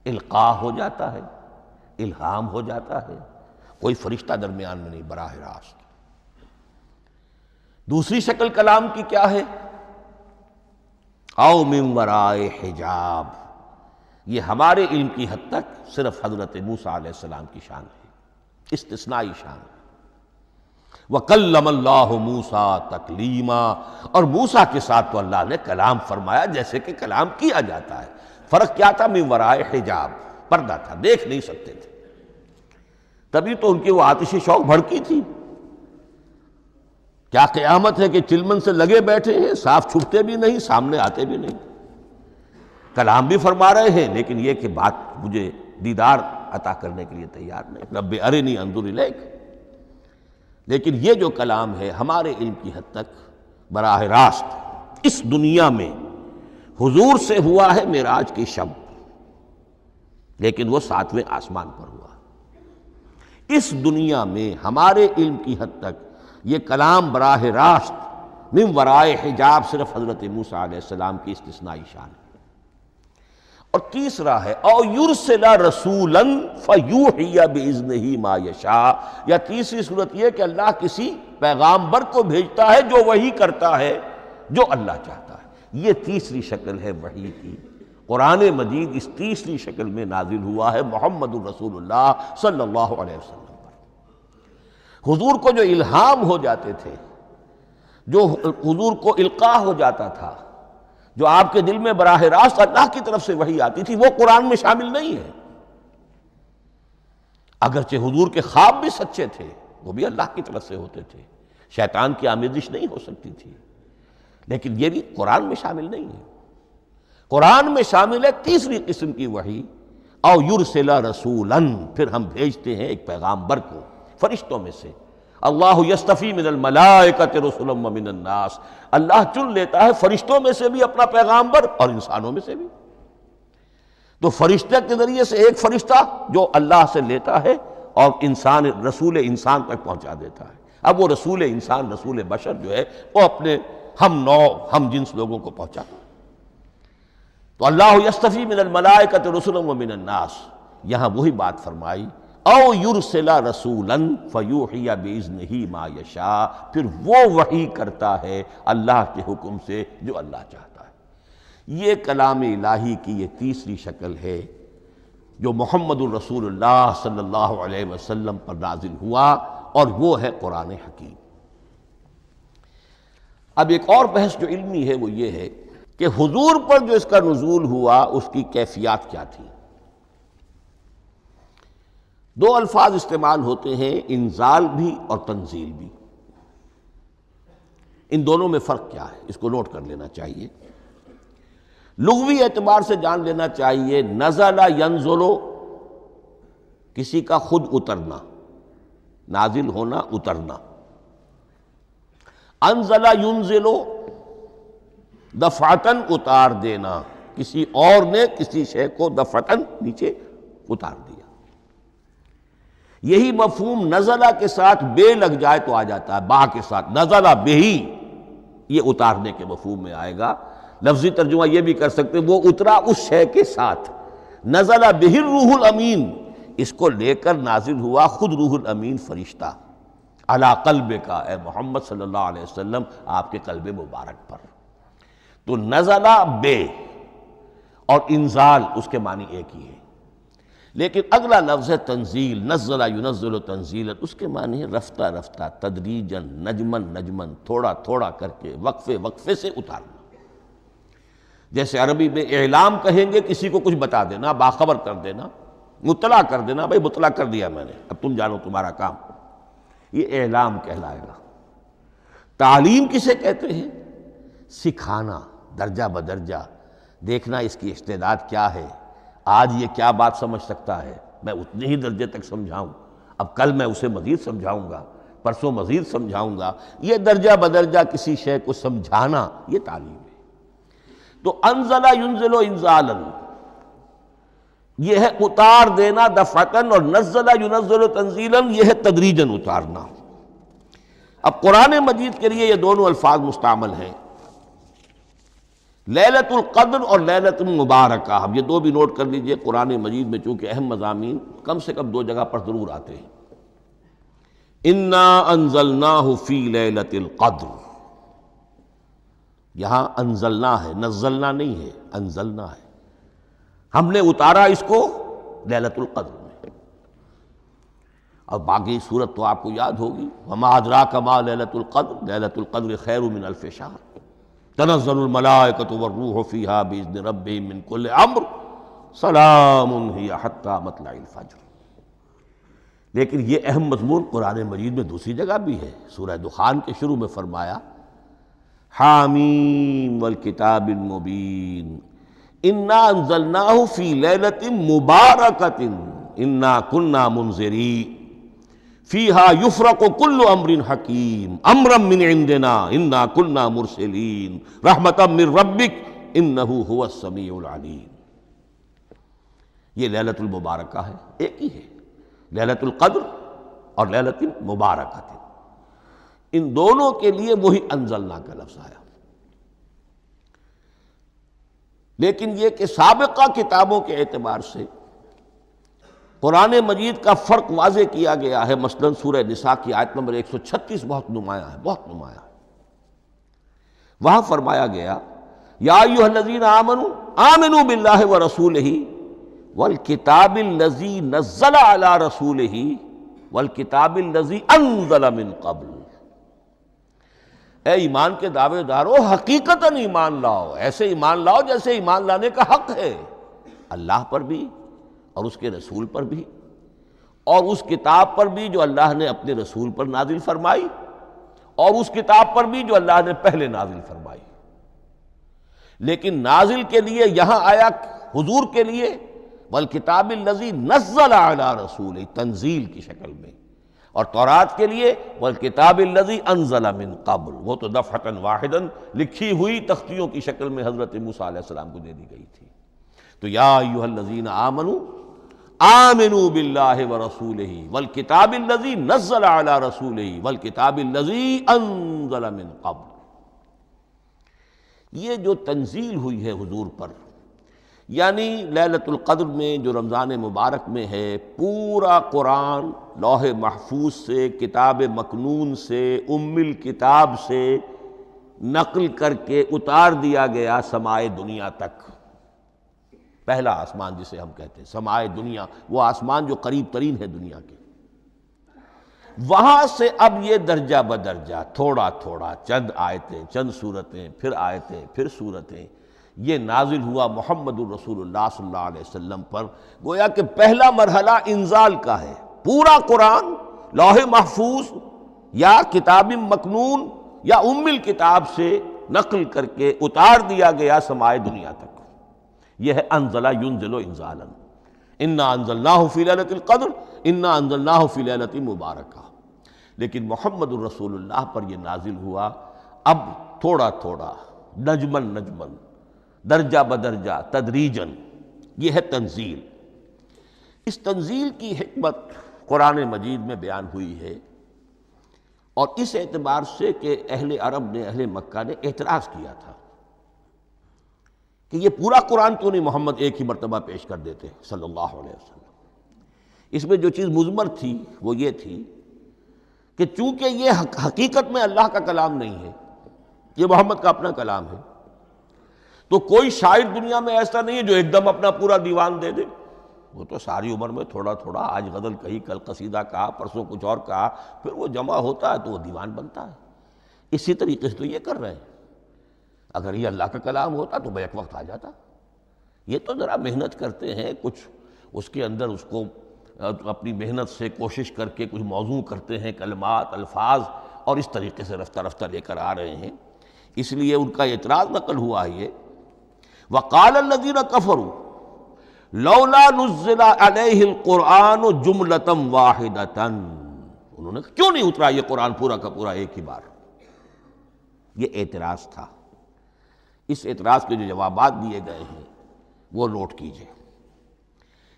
القاء ہو جاتا ہے، الہام ہو جاتا ہے، کوئی فرشتہ درمیان میں نہیں، براہ راست۔ دوسری شکل کلام کی کیا ہے؟ او من وراء حجاب، یہ ہمارے علم کی حد تک صرف حضرت موسیٰ علیہ السلام کی شان ہے، استثنائی شان ہے۔ وَكَلَّمَ اللَّهُ مُوسَىٰ تَكْلِيمًا، اور موسیٰ کے ساتھ تو اللہ نے کلام فرمایا جیسے کہ کلام کیا جاتا ہے۔ فرق کیا تھا؟ من وراء حجاب، پردہ تھا، دیکھ نہیں سکتے تھے، تبھی تو ان کی وہ آتشی شوق بھڑکی تھی۔ کیا قیامت ہے کہ چلمن سے لگے بیٹھے ہیں، صاف چھپتے بھی نہیں، سامنے آتے بھی نہیں، کلام بھی فرما رہے ہیں، لیکن یہ کہ بات مجھے دیدار عطا کرنے کے لیے تیار نہیں، رب ارنی انظر الیک۔ لیکن یہ جو کلام ہے ہمارے علم کی حد تک براہ راست اس دنیا میں حضور سے ہوا ہے معراج کی شب، لیکن وہ 7ویں آسمان پر ہوا۔ اس دنیا میں ہمارے علم کی حد تک یہ کلام براہ راست من ورائے حجاب صرف حضرت موسیٰ علیہ السلام کی استثنائی شان ہے۔ اور تیسرا ہے او یرسل رسولا فیوحی باذنہ ما یشاء، یا تیسری صورت یہ کہ اللہ کسی پیغامبر کو بھیجتا ہے جو وحی کرتا ہے جو اللہ چاہتا ہے۔ یہ تیسری شکل ہے وحی کی۔ قرآن مجید اس تیسری شکل میں نازل ہوا ہے محمد الرسول اللہ صلی اللہ علیہ وسلم پر۔ حضور کو جو الہام ہو جاتے تھے، جو حضور کو القاء ہو جاتا تھا، جو آپ کے دل میں براہ راست اللہ کی طرف سے وحی آتی تھی، وہ قرآن میں شامل نہیں ہے۔ اگرچہ حضور کے خواب بھی سچے تھے، وہ بھی اللہ کی طرف سے ہوتے تھے، شیطان کی آمیزش نہیں ہو سکتی تھی، لیکن یہ بھی قرآن میں شامل نہیں ہے۔ قرآن میں شامل ہے تیسری قسم کی وحی، او یرسل رسولا، پھر ہم بھیجتے ہیں ایک پیغامبر کو فرشتوں میں سے۔ اللہ یصطفی من الملائکۃ رسلا ومن الناس، اللہ چن لیتا ہے فرشتوں میں سے بھی اپنا پیغامبر اور انسانوں میں سے بھی۔ تو فرشتے کے ذریعے سے ایک فرشتہ جو اللہ سے لیتا ہے اور انسان، رسول انسان تک پہنچا دیتا ہے۔ اب وہ رسول انسان، رسول بشر جو ہے وہ اپنے ہم نوع، ہم جنس لوگوں کو پہنچاتا ہے۔ تو اللہ یصطفی من الملائکۃ رسلا ومن الناس، یہاں وہی بات فرمائی او یرسل رسولا فیوحی باذنہ ما یشاء، پھر وہ وحی کرتا ہے اللہ کے حکم سے جو اللہ چاہتا ہے۔ یہ کلام الہی کی یہ تیسری شکل ہے جو محمد الرسول اللہ صلی اللہ علیہ وسلم پر نازل ہوا، اور وہ ہے قرآن حکیم۔ اب ایک اور بحث جو علمی ہے وہ یہ ہے کہ حضور پر جو اس کا نزول ہوا اس کی کیفیات کیا تھی۔ دو الفاظ استعمال ہوتے ہیں، انزال بھی اور تنزیل بھی۔ ان دونوں میں فرق کیا ہے اس کو نوٹ کر لینا چاہیے۔ لغوی اعتبار سے جان لینا چاہیے، نزل ینزل کسی کا خود اترنا، نازل ہونا، اترنا۔ انزل ینزل دفعتاً اتار دینا، کسی اور نے کسی شے کو دفعتاً نیچے اتار دیا۔ یہی مفہوم نزلہ کے ساتھ بے لگ جائے تو آ جاتا ہے، با کے ساتھ نزلہ بہی، یہ اتارنے کے مفہوم میں آئے گا۔ لفظی ترجمہ یہ بھی کر سکتے وہ اترا اس شے کے ساتھ۔ نزل بہ الروح الامین، اس کو لے کر نازل ہوا خود روح الامین فرشتہ علی قلبک، اے محمد صلی اللہ علیہ وسلم آپ کے قلب مبارک پر۔ تو نزلہ بے اور انزال اس کے معنی ایک ہی ہے، لیکن اگلا لفظ ہے تنزیل، نزل ینزل تنزیلا، اس کے معنی ہے رفتہ رفتہ، تدریجاً، نجماً نجماً، تھوڑا تھوڑا کر کے، وقفے وقفے سے اتارنا۔ جیسے عربی میں اعلام کہیں گے کسی کو کچھ بتا دینا، باخبر کر دینا، مطلع کر دینا، بھائی مطلع کر دیا میں نے، اب تم جانو تمہارا کام، یہ اعلام کہلائے گا۔ تعلیم کسے کہتے ہیں؟ سکھانا، درجہ بدرجہ، دیکھنا اس کی استعداد کیا ہے، آج یہ کیا بات سمجھ سکتا ہے، میں اتنے ہی درجے تک سمجھاؤں، اب کل میں اسے مزید سمجھاؤں گا، پرسوں مزید سمجھاؤں گا۔ یہ درجہ بدرجہ کسی شے کو سمجھانا، یہ تعلیم ہے۔ تو انزل ینزل انزالا، یہ ہے اتار دینا دفعتاً، اور نزل ینزل تنزیلا، یہ ہے تدریجاً اتارنا۔ اب قرآن مجید کے لیے یہ دونوں الفاظ مستعمل ہیں، لیلۃ القدر اور لیلۃ المبارکہ۔ اب یہ دو بھی نوٹ کر لیجئے، قرآن مجید میں چونکہ اہم مضامین کم سے کم دو جگہ پر ضرور آتے ہیں۔ انا انزلناہ فی لیلۃ القدر، یہاں انزلنا ہے، نزلنا نہیں ہے، انزلنا ہے، ہم نے اتارا اس کو لیلۃ القدر میں۔ اور باقی صورت تو آپ کو یاد ہوگی، وما ادراک ما لیلۃ القدر، لیلۃ القدر خیر من الف شہر، تنزل الملائکۃ والروح فیہا باذن ربہم من کل امر، سلام ہی حتی مطلع الفجر۔ لیکن یہ اہم مضمون قرآن مجید میں دوسری جگہ بھی ہے۔ سورہ دخان کے شروع میں فرمایا حامیم والکتاب المبین انا انزلناہ فی لیلۃ مبارکۃ انا کنا منذرین فیہا یفرق کل امر حکیم امرا من عندنا انا کنا مرسلین رحمتا من ربک انہ هو السمیع العلیم۔ یہ لیلۃ المبارکہ ہے، ایک ہی ہے، لیلۃ القدر اور لیلۃ المبارکۃ، ان دونوں کے لیے وہی انزلنا کا لفظ آیا۔ لیکن یہ کہ سابقہ کتابوں کے اعتبار سے قرآن مجید کا فرق واضح کیا گیا ہے۔ مثلا سورہ نساء کی آیت نمبر 136 بہت نمایاں ہے، بہت نمایاں ہے۔ وہاں فرمایا گیا یا ایھا الذین آمنوا آمنوا باللہ ورسولہ والکتاب الذی نزل علی رسولہ والکتاب الذی انزل من قبل۔ اے ایمان کے دعوے دارو، حقیقتاً ایمان لاؤ، ایسے ایمان لاؤ جیسے ایمان لانے کا حق ہے، اللہ پر بھی اور اس کے رسول پر بھی، اور اس کتاب پر بھی جو اللہ نے اپنے رسول پر نازل فرمائی، اور اس کتاب پر بھی جو اللہ نے پہلے نازل فرمائی۔ لیکن نازل کے لیے یہاں آیا حضور کے لیے والکتاب الذی نزل علی رسولہ، تنزیل کی شکل میں، اور تورات کے لیے والکتاب الذی انزل من قبل، وہ تو دفعۃ واحداً لکھی ہوئی تختیوں کی شکل میں حضرت موسیٰ علیہ السلام کو دے دی گئی تھی۔ تو یا ایھا الذین آمنوا آمنوا باللہ ورسولہ والکتاب الذی نزل علی رسولہ والکتاب الذی انزل من قبل۔ یہ جو تنزیل ہوئی ہے حضور پر، یعنی لیلۃ القدر میں جو رمضان مبارک میں ہے، پورا قرآن لوح محفوظ سے، کتاب مکنون سے، ام الکتاب سے نقل کر کے اتار دیا گیا سمائے دنیا تک۔ پہلا آسمان جسے ہم کہتے ہیں سمائے دنیا، وہ آسمان جو قریب ترین ہے دنیا کے۔ وہاں سے اب یہ درجہ بدرجہ تھوڑا تھوڑا چند آیتیں، چند سورتیں، پھر آیتیں، پھر سورتیں، یہ نازل ہوا محمد الرسول اللہ صلی اللہ علیہ وسلم پر۔ گویا کہ پہلا مرحلہ انزال کا ہے، پورا قرآن لوح محفوظ یا کتاب مکنون یا ام الکتاب سے نقل کر کے اتار دیا گیا سمائے دنیا تک۔ یہ ہے انزل ینزل انزالا، انا انزلناہ فی لیلۃ القدر انا انزلناہ فی لیلۃ مبارکہ۔ لیکن محمد الرسول اللہ پر یہ نازل ہوا اب تھوڑا تھوڑا، نجمن نجمن، درجہ بدرجہ، تدریجن، یہ ہے تنزیل۔ اس تنزیل کی حکمت قرآن مجید میں بیان ہوئی ہے، اور اس اعتبار سے کہ اہل عرب نے، اہل مکہ نے اعتراض کیا تھا کہ یہ پورا قرآن کیوں نہیں محمد ایک ہی مرتبہ پیش کر دیتے صلی اللہ علیہ وسلم۔ اس میں جو چیز مضمر تھی وہ یہ تھی کہ چونکہ یہ حقیقت میں اللہ کا کلام نہیں ہے، یہ محمد کا اپنا کلام ہے، تو کوئی شاعر دنیا میں ایسا نہیں ہے جو ایک دم اپنا پورا دیوان دے دے۔ وہ تو ساری عمر میں تھوڑا تھوڑا، آج غزل کہی، کل قصیدہ کہا، پرسوں کچھ اور کہا، پھر وہ جمع ہوتا ہے تو وہ دیوان بنتا ہے۔ اسی طریقے سے تو یہ کر رہے ہیں۔ اگر یہ اللہ کا کلام ہوتا تو بیک وقت آ جاتا۔ یہ تو ذرا محنت کرتے ہیں، کچھ اس کے اندر اس کو اپنی محنت سے کوشش کر کے کچھ موضوع کرتے ہیں، کلمات، الفاظ، اور اس طریقے سے رفتہ رفتہ لے کر آ رہے ہیں۔ اس لیے ان کا اعتراض نقل ہوا ہے یہ، وَقَالَ الَّذِينَ كَفَرُوا لَوْلَا نُزِّلَ عَلَيْهِ الْقُرْآنُ جُمْلَةً وَاحِدَةً، انہوں نے کیوں نہیں اترا یہ قرآن پورا کا پورا ایک ہی بار؟ یہ اعتراض تھا۔ اس اعتراض کے جو جوابات دیے گئے ہیں وہ نوٹ کیجئے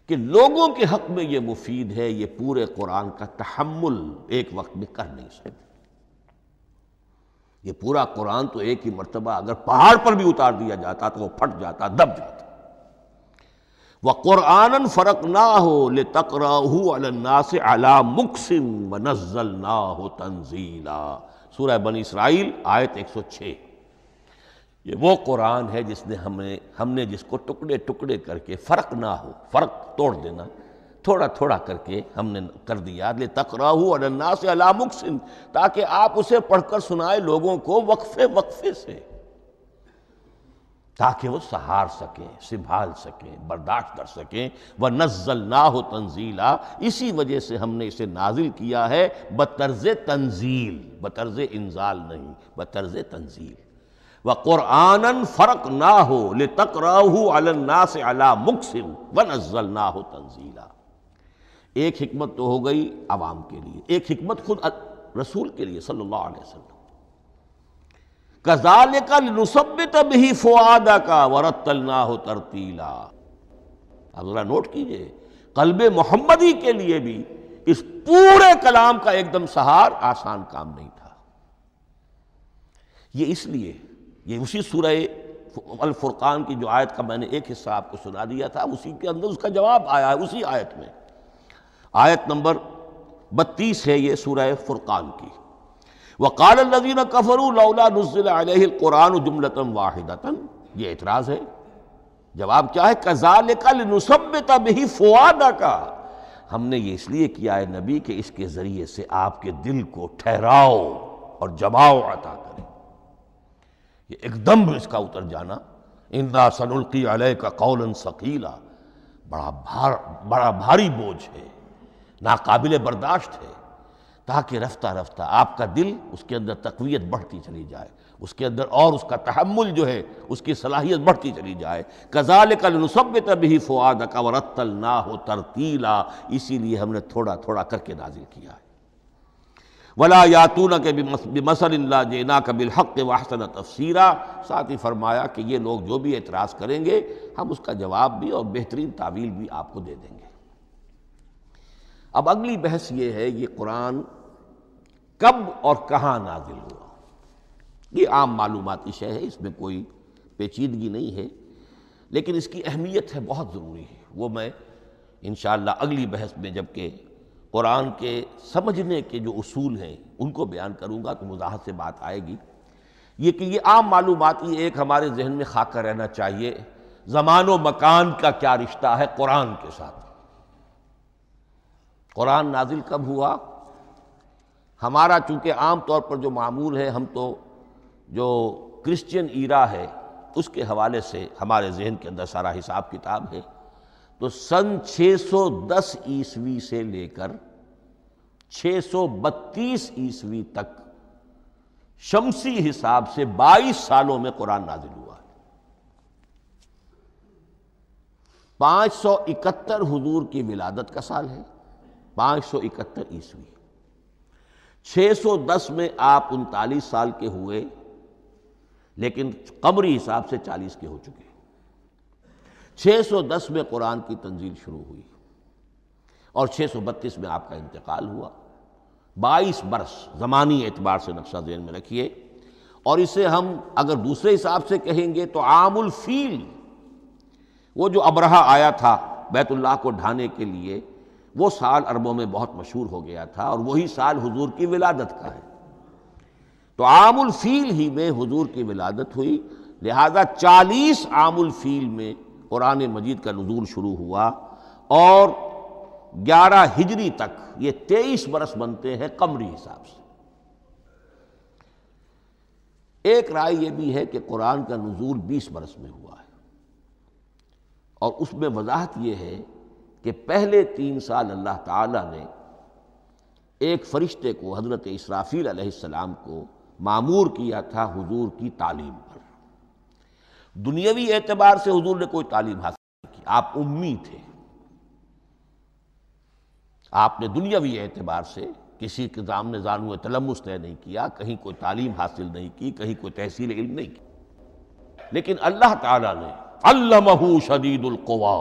کہ لوگوں کے حق میں یہ مفید ہے، یہ پورے قرآن کا تحمل ایک وقت میں کر نہیں سکتے۔ یہ پورا قرآن تو ایک ہی مرتبہ اگر پہاڑ پر بھی اتار دیا جاتا تو وہ پھٹ جاتا، دب جاتا۔ وَقُرْآنًا فَرَقْنَاهُ لِتَقْرَأَهُ عَلَى النَّاسِ عَلَى مُكْثٍ وَنَزَّلْنَاهُ تَنزِيلًا، سورہ بنی اسرائیل آیت 106۔ یہ وہ قرآن ہے جس نے ہم نے جس کو ٹکڑے ٹکڑے کر کے، فرق نہ ہو، فرق توڑ دینا، تھوڑا تھوڑا کر کے ہم نے کر دیا، لِتَقْرَأَهُ عَلَى النَّاسِ عَلَى مُكْثٍ، تاکہ آپ اسے پڑھ کر سنائے لوگوں کو وقفے وقفے سے، تاکہ وہ سہار سکیں، سنبھال سکیں، برداشت کر سکیں۔ وَنَزَّلْنَاهُ تَنزِيلًا، اسی وجہ سے ہم نے اسے نازل کیا ہے بطرز تنزیل، بطرز انزال نہیں، بطرز تنزیل۔ وَقُرْآنًا فَرَقْنَاهُ لِتَقْرَأَهُ عَلَى النَّاسِ عَلَى مُكْثٍ وَنَزَّلْنَاهُ تَنزِيلًا۔ ایک حکمت تو ہو گئی عوام کے لیے، ایک حکمت خود رسول کے لیے صلی اللہ علیہ وسلم۔ كَذَلِكَ لِنُثَبِّتَ بِهِ فُؤَادَكَ وَرَتَّلْنَاهُ تَرْتِيلًا۔ اب ذرا نوٹ کیجئے، قلب محمدی کے لیے بھی اس پورے کلام کا ایک دم سہار آسان کام نہیں تھا۔ یہ اس لیے، یہ اسی سورہ الفرقان کی جو آیت کا میں نے ایک حصہ آپ کو سنا دیا تھا، اسی کے اندر اس کا جواب آیا ہے، اسی آیت میں، آیت نمبر 32 ہے یہ سورہ فرقان کی۔ وَقَالَ الَّذِينَ كَفَرُوا لَوْلَا نُزِّلَ عَلَيْهِ الْقُرْآنُ جُمْلَةً وَاحِدَةً، یہ اعتراض ہے۔ جواب کیا ہے؟ كَذَلِكَ لِنُثَبِّتَ بِهِ فُؤَادَكَ، ہم نے یہ اس لیے کیا ہے نبی کہ اس کے ذریعے سے آپ کے دل کو ٹھہراؤ اور جماؤ عطا کرے۔ یہ ایک دم اس کا اتر جانا، اِنَّا سَنُلْقِي عَلَيْكَ قَوْلًا ثَقِيلًا، بڑا بھاری بوجھ ہے، ناقابل برداشت ہے، تاکہ رفتہ رفتہ آپ کا دل، اس کے اندر تقویت بڑھتی چلی جائے، اس کے اندر اور اس کا تحمل جو ہے، اس کی صلاحیت بڑھتی چلی جائے۔ كَذَلِكَ لِنُثَبِّتَ بِهِ فُؤَادَكَ وَرَتَّلْنَاهُ تَرْتِيلًا، اسی لیے ہم نے تھوڑا تھوڑا کر کے نازل کیا ہے۔ وَلَا يَأْتُونَكَ بِمَثَلٍ لَّا جِئْنَاكَ بِالْحَقِّ وَأَحْسَنَ تَفْسِيرًا، ساتھ ہی فرمایا کہ یہ لوگ جو بھی اعتراض کریں گے ہم اس کا جواب بھی اور بہترین تعویل بھی آپ کو دے دیں گے۔ اب اگلی بحث یہ ہے، یہ قرآن کب اور کہاں نازل ہوا؟ یہ عام معلوماتی شے ہے، اس میں کوئی پیچیدگی نہیں ہے، لیکن اس کی اہمیت ہے، بہت ضروری ہے۔ وہ میں انشاءاللہ اگلی بحث میں جب کہ قرآن کے سمجھنے کے جو اصول ہیں ان کو بیان کروں گا تو وضاحت سے بات آئے گی۔ یہ کہ یہ عام معلوماتی ایک ہمارے ذہن میں خاکہ رہنا چاہیے، زمان و مکان کا کیا رشتہ ہے قرآن کے ساتھ۔ قرآن نازل کب ہوا؟ ہمارا چونکہ عام طور پر جو معمول ہے، ہم تو جو کرسچین ایرا ہے اس کے حوالے سے ہمارے ذہن کے اندر سارا حساب کتاب ہے، تو سن 610 عیسوی سے لے کر 632 عیسوی تک شمسی حساب سے 22 سالوں میں قرآن نازل ہوا ہے۔ 571 حضور کی ولادت کا سال ہے، 571 عیسوی، 610 میں آپ 39 سال کے ہوئے، لیکن قمری حساب سے 40 کے ہو چکے۔ 610 میں قرآن کی تنزیل شروع ہوئی اور 632 میں آپ کا انتقال ہوا۔ 22 برس زمانی اعتبار سے نقشہ ذہن میں رکھیے، اور اسے ہم اگر دوسرے حساب سے کہیں گے تو عام الفیل، وہ جو ابرہہ آیا تھا بیت اللہ کو ڈھانے کے لیے، وہ سال عربوں میں بہت مشہور ہو گیا تھا، اور وہی سال حضور کی ولادت کا ہے، تو عام الفیل ہی میں حضور کی ولادت ہوئی، لہذا 40 عام الفیل میں قرآن مجید کا نزول شروع ہوا، اور 11 ہجری تک یہ 23 برس بنتے ہیں قمری حساب سے۔ ایک رائے یہ بھی ہے کہ قرآن کا نزول 20 برس میں ہوا ہے، اور اس میں وضاحت یہ ہے کہ پہلے 3 سال اللہ تعالیٰ نے ایک فرشتے کو، حضرت اسرافیل علیہ السلام کو مامور کیا تھا حضور کی تعلیم پر۔ دنیاوی اعتبار سے حضور نے کوئی تعلیم حاصل نہیں کی، آپ امی تھے، آپ نے دنیاوی اعتبار سے کسی کے سامنے زانو تلمس طے نہیں کیا، کہیں کوئی تعلیم حاصل نہیں کی، کہیں کوئی تحصیل علم نہیں کی، لیکن اللہ تعالیٰ نے علمہ شدید القوا،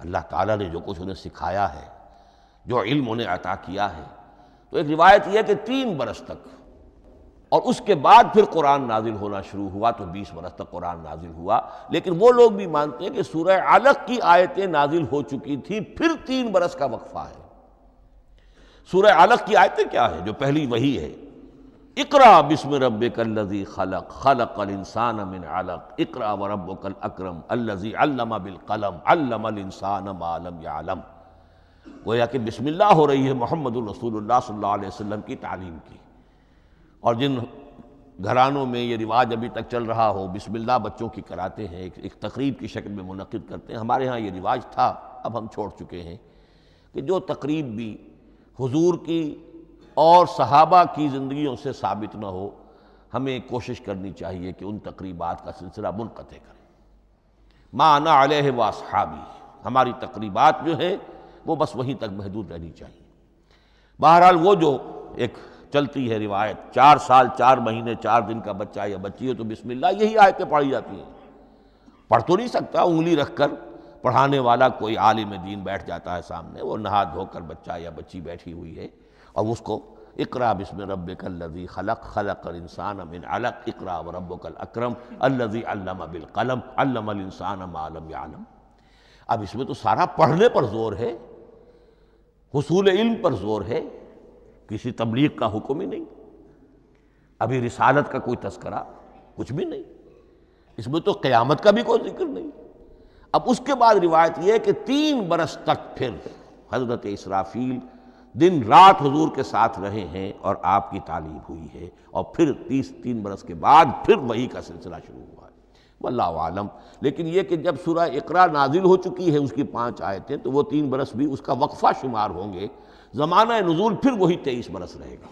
اللہ تعالیٰ نے جو کچھ انہیں سکھایا ہے، جو علم انہیں عطا کیا ہے، تو ایک روایت یہ ہے کہ 3 برس تک، اور اس کے بعد پھر قرآن نازل ہونا شروع ہوا تو 20 برس تک قرآن نازل ہوا۔ لیکن وہ لوگ بھی مانتے ہیں کہ سورہ علق کی آیتیں نازل ہو چکی تھی، پھر 3 برس کا وقفہ ہے۔ سورہ علق کی آیتیں کیا ہے؟ جو پہلی وحی ہے، اقرأ بسم ربک الذی خلق، خلق الانسان من علق، اقرأ وربک الاکرم الذی علم بالقلم، علم الانسان ما لم یعلم۔ گویا کہ بسم اللہ ہو رہی ہے محمد الرسول اللہ صلی اللہ علیہ وسلم کی تعلیم کی، اور جن گھرانوں میں یہ رواج ابھی تک چل رہا ہو، بسم اللہ بچوں کی کراتے ہیں، ایک تقریب کی شکل میں منعقد کرتے ہیں، ہمارے ہاں یہ رواج تھا، اب ہم چھوڑ چکے ہیں، کہ جو تقریب بھی حضور کی اور صحابہ کی زندگیوں سے ثابت نہ ہو، ہمیں کوشش کرنی چاہیے کہ ان تقریبات کا سلسلہ منقطع کریں۔ ما انا علیہ واصحابی، ہماری تقریبات جو ہیں وہ بس وہیں تک محدود رہنی چاہیے۔ بہرحال وہ جو ایک چلتی ہے روایت، 4 سال 4 مہینے 4 دن کا بچہ یا بچی ہو تو بسم اللہ یہی آیتیں پڑھی جاتی ہیں، پڑھ تو نہیں سکتا، انگلی رکھ کر پڑھانے والا کوئی عالم دین بیٹھ جاتا ہے سامنے، وہ نہا دھو کر بچہ یا بچی بیٹھی ہوئی ہے، اور اس کو اقرأ بسم ربک الذی خلق، خلق الانسان من علق، اقرأ وربک الاکرم الذی علم بالقلم، علم الانسان ما لم یعلم۔ اب اس میں تو سارا پڑھنے پر زور ہے، حصول علم پر زور ہے، کسی تبلیغ کا حکم ہی نہیں، ابھی رسالت کا کوئی تذکرہ کچھ بھی نہیں، اس میں تو قیامت کا بھی کوئی ذکر نہیں۔ اب اس کے بعد روایت یہ ہے کہ 3 برس تک پھر حضرت اسرافیل دن رات حضور کے ساتھ رہے ہیں اور آپ کی تعلیم ہوئی ہے، اور پھر 3 برس کے بعد پھر وحی کا سلسلہ شروع ہوا ہے، واللہ عالم۔ لیکن یہ کہ جب سورہ اقرا نازل ہو چکی ہے، اس کی 5 آیتیں، تو وہ 3 برس بھی اس کا وقفہ شمار ہوں گے، زمانہ نزول پھر وہی 23 برس رہے گا۔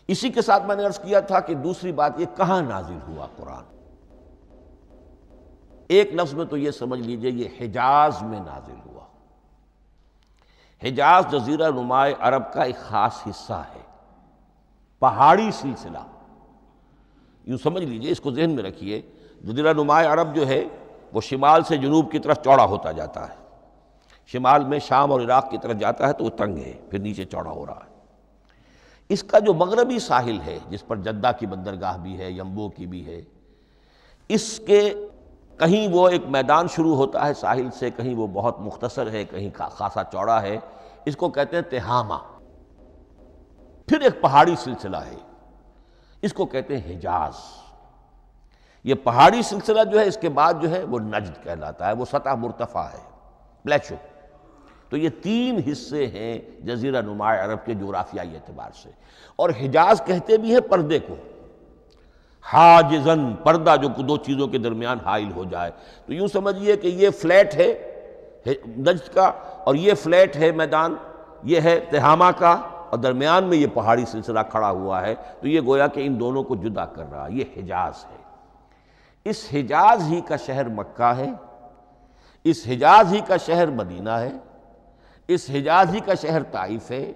اسی کے ساتھ میں نے عرض کیا تھا کہ دوسری بات یہ کہاں نازل ہوا قرآن۔ ایک لفظ میں تو یہ سمجھ لیجئے یہ حجاز میں نازل ہوا۔ حجاز جزیرہ نماء عرب کا ایک خاص حصہ ہے، پہاڑی سلسلہ، یوں سمجھ لیجئے، اس کو ذہن میں رکھیے۔ جزیرہ نماء عرب جو ہے وہ شمال سے جنوب کی طرف چوڑا ہوتا جاتا ہے، شمال میں شام اور عراق کی طرف جاتا ہے تو وہ تنگ ہے، پھر نیچے چوڑا ہو رہا ہے۔ اس کا جو مغربی ساحل ہے، جس پر جدہ کی بندرگاہ بھی ہے، ینبو کی بھی ہے، اس کے کہیں وہ ایک میدان شروع ہوتا ہے ساحل سے، کہیں وہ بہت مختصر ہے، کہیں خاصا چوڑا ہے، اس کو کہتے ہیں تہامہ۔ پھر ایک پہاڑی سلسلہ ہے، اس کو کہتے ہیں حجاز۔ یہ پہاڑی سلسلہ جو ہے اس کے بعد جو ہے وہ نجد کہلاتا ہے، وہ سطح مرتفع ہے، پلیچو۔ تو یہ 3 حصے ہیں جزیرہ نما عرب کے جغرافیائی اعتبار سے. اور حجاز کہتے بھی ہیں پردے کو، حاجزن، پردہ جو 2 چیزوں کے درمیان حائل ہو جائے. تو یوں سمجھیے کہ یہ فلیٹ ہے نجد کا، اور یہ فلیٹ ہے میدان، یہ ہے تہامہ کا، اور درمیان میں یہ پہاڑی سلسلہ کھڑا ہوا ہے. تو یہ گویا کہ ان دونوں کو جدا کر رہا، یہ حجاز ہے. اس حجاز ہی کا شہر مکہ ہے، اس حجاز ہی کا شہر مدینہ ہے، اس حجاز ہی کا شہر طائف ہے،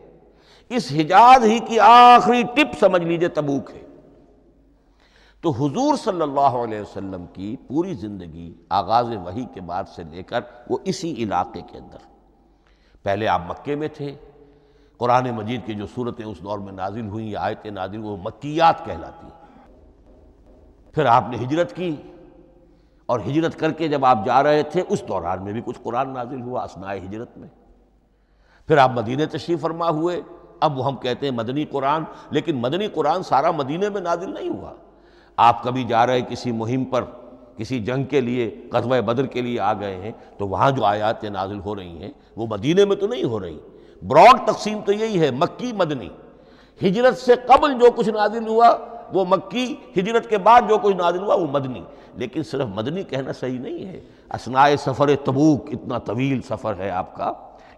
اس حجاز ہی کی آخری ٹپ سمجھ لیجئے تبوک ہے. تو حضور صلی اللہ علیہ وسلم کی پوری زندگی آغاز وحی کے بعد سے لے کر وہ اسی علاقے کے اندر. پہلے آپ مکے میں تھے، قرآن مجید کی جو صورتیں اس دور میں نازل ہوئیں یا آیتیں نازل وہ مکیات کہلاتی ہیں. پھر آپ نے ہجرت کی، اور ہجرت کر کے جب آپ جا رہے تھے اس دوران میں بھی کچھ قرآن نازل ہوا اثناء ہجرت میں. پھر آپ مدینے تشریف فرما ہوئے، اب وہ ہم کہتے ہیں مدنی قرآن، لیکن مدنی قرآن سارا مدینے میں نازل نہیں ہوا. آپ کبھی جا رہے کسی مہم پر، کسی جنگ کے لیے، غزوہ بدر کے لیے آ گئے ہیں، تو وہاں جو آیات نازل ہو رہی ہیں وہ مدینے میں تو نہیں ہو رہی. براڈ تقسیم تو یہی ہے، مکی مدنی. ہجرت سے قبل جو کچھ نازل ہوا وہ مکی، ہجرت کے بعد جو کچھ نازل ہوا وہ مدنی. لیکن صرف مدنی کہنا صحیح نہیں ہے. اثناء سفر تبوک، اتنا طویل سفر ہے آپ کا،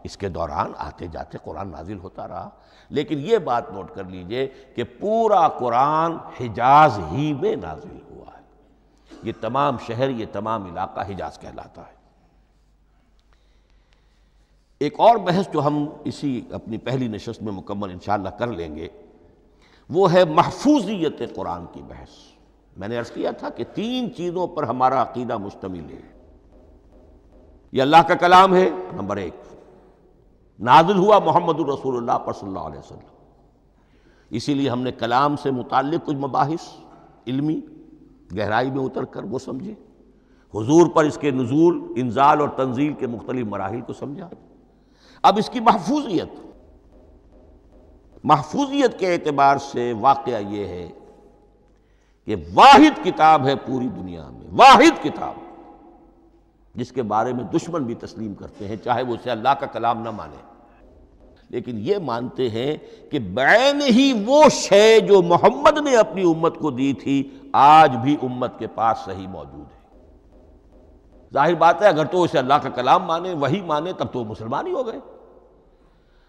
اس کے دوران آتے جاتے قرآن نازل ہوتا رہا. لیکن یہ بات نوٹ کر لیجئے کہ پورا قرآن حجاز ہی میں نازل ہوا ہے. یہ تمام شہر، یہ تمام علاقہ حجاز کہلاتا ہے. ایک اور بحث جو ہم اسی اپنی پہلی نشست میں مکمل انشاءاللہ کر لیں گے، وہ ہے محفوظیت قرآن کی بحث. میں نے عرض کیا تھا کہ 3 چیزوں پر ہمارا عقیدہ مشتمل ہے. یہ اللہ کا کلام ہے، نمبر 1. نازل ہوا محمد الرسول اللہ پر صلی اللہ علیہ وسلم. اسی لیے ہم نے کلام سے متعلق کچھ مباحث علمی گہرائی میں اتر کر وہ سمجھے، حضور پر اس کے نزول، انزال اور تنزیل کے مختلف مراحل کو سمجھا. اب اس کی محفوظیت کے اعتبار سے واقعہ یہ ہے کہ واحد کتاب ہے پوری دنیا میں، واحد کتاب جس کے بارے میں دشمن بھی تسلیم کرتے ہیں، چاہے وہ اسے اللہ کا کلام نہ مانے، لیکن یہ مانتے ہیں کہ بعین ہی وہ شے جو محمد نے اپنی امت کو دی تھی آج بھی امت کے پاس صحیح موجود ہے. ظاہر بات ہے اگر تو اسے اللہ کا کلام مانے، وہی مانے، تب تو مسلمان ہی ہو گئے.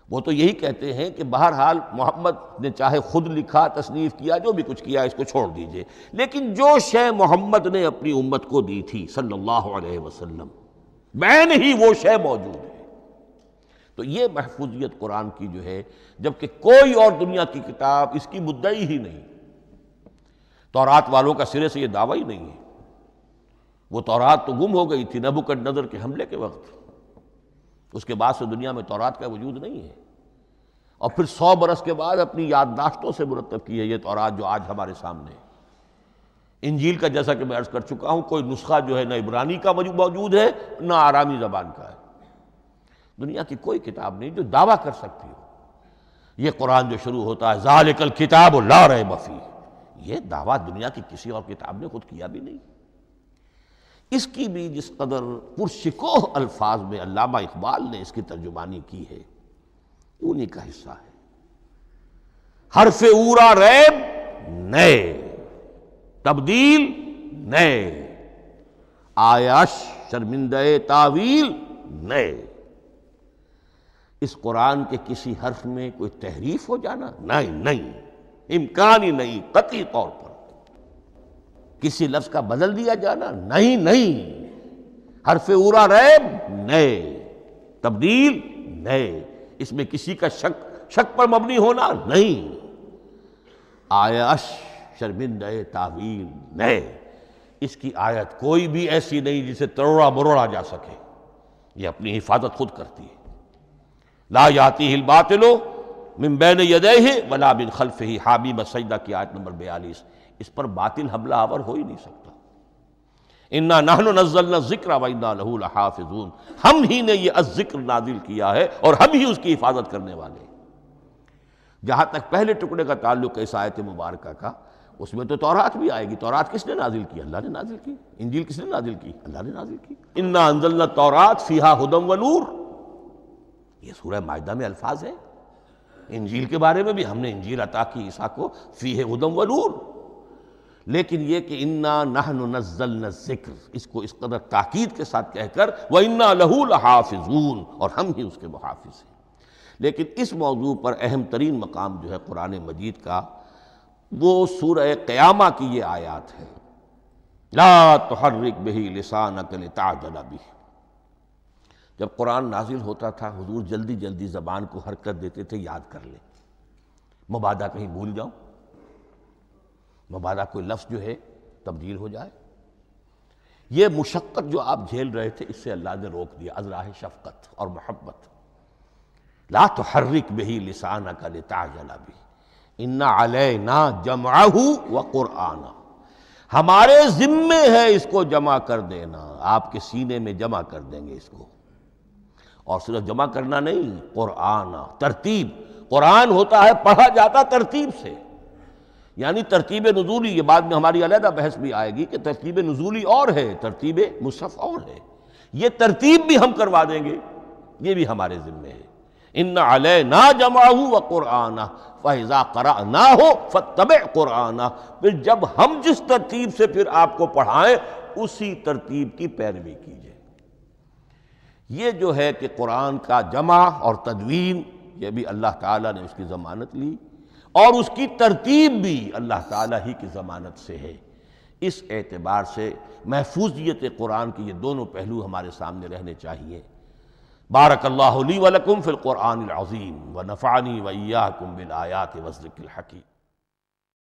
وہ تو یہی کہتے ہیں کہ بہرحال محمد نے چاہے خود لکھا، تصنیف کیا، جو بھی کچھ کیا اس کو چھوڑ دیجئے، لیکن جو شے محمد نے اپنی امت کو دی تھی صلی اللہ علیہ وسلم بعین ہی وہ شے موجود ہے. تو یہ محفوظیت قرآن کی جو ہے، جبکہ کوئی اور دنیا کی کتاب اس کی مدعی ہی نہیں. تورات والوں کا سرے سے یہ دعویٰ ہی نہیں ہے. وہ تورات تو گم ہو گئی تھی نبوکدنضر کے حملے کے وقت، اس کے بعد سے دنیا میں تورات کا وجود نہیں ہے. اور پھر 100 برس کے بعد اپنی یادداشتوں سے مرتب کی ہے یہ تورات جو آج ہمارے سامنے ہے. انجیل کا جیسا کہ میں عرض کر چکا ہوں، کوئی نسخہ جو ہے نہ عبرانی کا موجود ہے نہ آرامی زبان کا ہے. دنیا کی کوئی کتاب نہیں جو دعویٰ کر سکتی ہو. یہ قرآن جو شروع ہوتا ہے ذالک الکتاب لا ریب فیہ، یہ دعویٰ دنیا کی کسی اور کتاب نے خود کیا بھی نہیں. اس کی بھی جس قدر پرشکوہ الفاظ میں علامہ اقبال نے اس کی ترجمانی کی ہے، انہی کا حصہ ہے. حرف اورا ریب نئے، تبدیل نئے، آیش شرمندہ تعویل نئے. اس قرآن کے کسی حرف میں کوئی تحریف ہو جانا نہیں، امکان ہی نہیں. قطعی طور پر کسی لفظ کا بدل دیا جانا نہیں. حرف اورا ریب نئے، تبدیل نئے، اس میں کسی کا شک پر مبنی ہونا نہیں. آیش شرمندہ تعویل نئے. اس کی آیت کوئی بھی ایسی نہیں جسے تروڑا مروڑا جا سکے. یہ اپنی حفاظت خود کرتی ہے. لا یاتیہ الباطل من بین یدیہ ولا من خلفہ، حامیم السجدہ کی آیت نمبر 42. اس پر باطل حملہ آور ہو ہی نہیں سکتا. انا نحن نزلنا الذکر وانا لہ لحافظون، ہم ہی نے یہ الذکر نازل کیا ہے اور ہم ہی اس کی حفاظت کرنے والے ہیں. جہاں تک پہلے ٹکڑے کا تعلق ہے اس آیت مبارکہ کا، اس میں تو تورات بھی آئے گی. تورات کس نے نازل کی؟ اللہ نے نازل کی. انجیل کس نے نازل کی؟ اللہ نے نازل کی. انا انزلنا التوراۃ فیہا ھدی ونور. یہ سورہ مائدہ میں الفاظ ہیں۔ انجیل کے بارے میں بھی ہم نے انجیل عطا کی عیسیٰ کو، فیہ ہدی و نور، لیکن یہ کہ انا نحن نزلنا الذکر، اس کو اس قدر تاکید کے ساتھ کہہ کر وَإِنَّا لَهُ لَحَافِظُونَ، اور ہم ہی اس کے محافظ ہیں۔ لیکن اس موضوع پر اہم ترین مقام جو ہے قرآن مجید کا، وہ سورہ قیامہ کی یہ آیات ہے، لا تحرک بہ لسانک لتعجل بہ۔ جب قرآن نازل ہوتا تھا حضور جلدی جلدی زبان کو حرکت دیتے تھے، یاد کر لیں، مبادا کہیں بھول جاؤں، مبادا کوئی لفظ جو ہے تبدیل ہو جائے۔ یہ مشقت جو آپ جھیل رہے تھے، اس سے اللہ نے روک دیا از راہ شفقت اور محبت۔ لا تحرک بہ لسانک لتعجل بہ ان علینا جمعہ وقرآنہ، ہمارے ذمے ہے اس کو جمع کر دینا، آپ کے سینے میں جمع کر دیں گے اس کو۔ اور صرف جمع کرنا نہیں، قرآن، ترتیب۔ قرآن ہوتا ہے پڑھا جاتا ترتیب سے، یعنی ترتیب نزولی۔ یہ بعد میں ہماری علیحدہ بحث بھی آئے گی کہ ترتیب نزولی اور ہے، ترتیب مصحف اور ہے، یہ ترتیب بھی ہم کروا دیں گے، یہ بھی ہمارے ذمے ہے۔ ان علینا جمعہ وقرآنہ فاذا قرأناہ فاتبع قرآنہ، پھر جب ہم جس ترتیب سے پھر آپ کو پڑھائیں اسی ترتیب کی پیروی کیجیے۔ یہ جو ہے کہ قرآن کا جمع اور تدوین، یہ بھی اللہ تعالیٰ نے اس کی ضمانت لی، اور اس کی ترتیب بھی اللہ تعالیٰ ہی کی ضمانت سے ہے۔ اس اعتبار سے محفوظیت قرآن کے یہ دونوں پہلو ہمارے سامنے رہنے چاہیے۔ بارک اللہ لی ولکم فی القرآن العظیم ونفعنی وإیاکم بالآیات والذکر الحکیم۔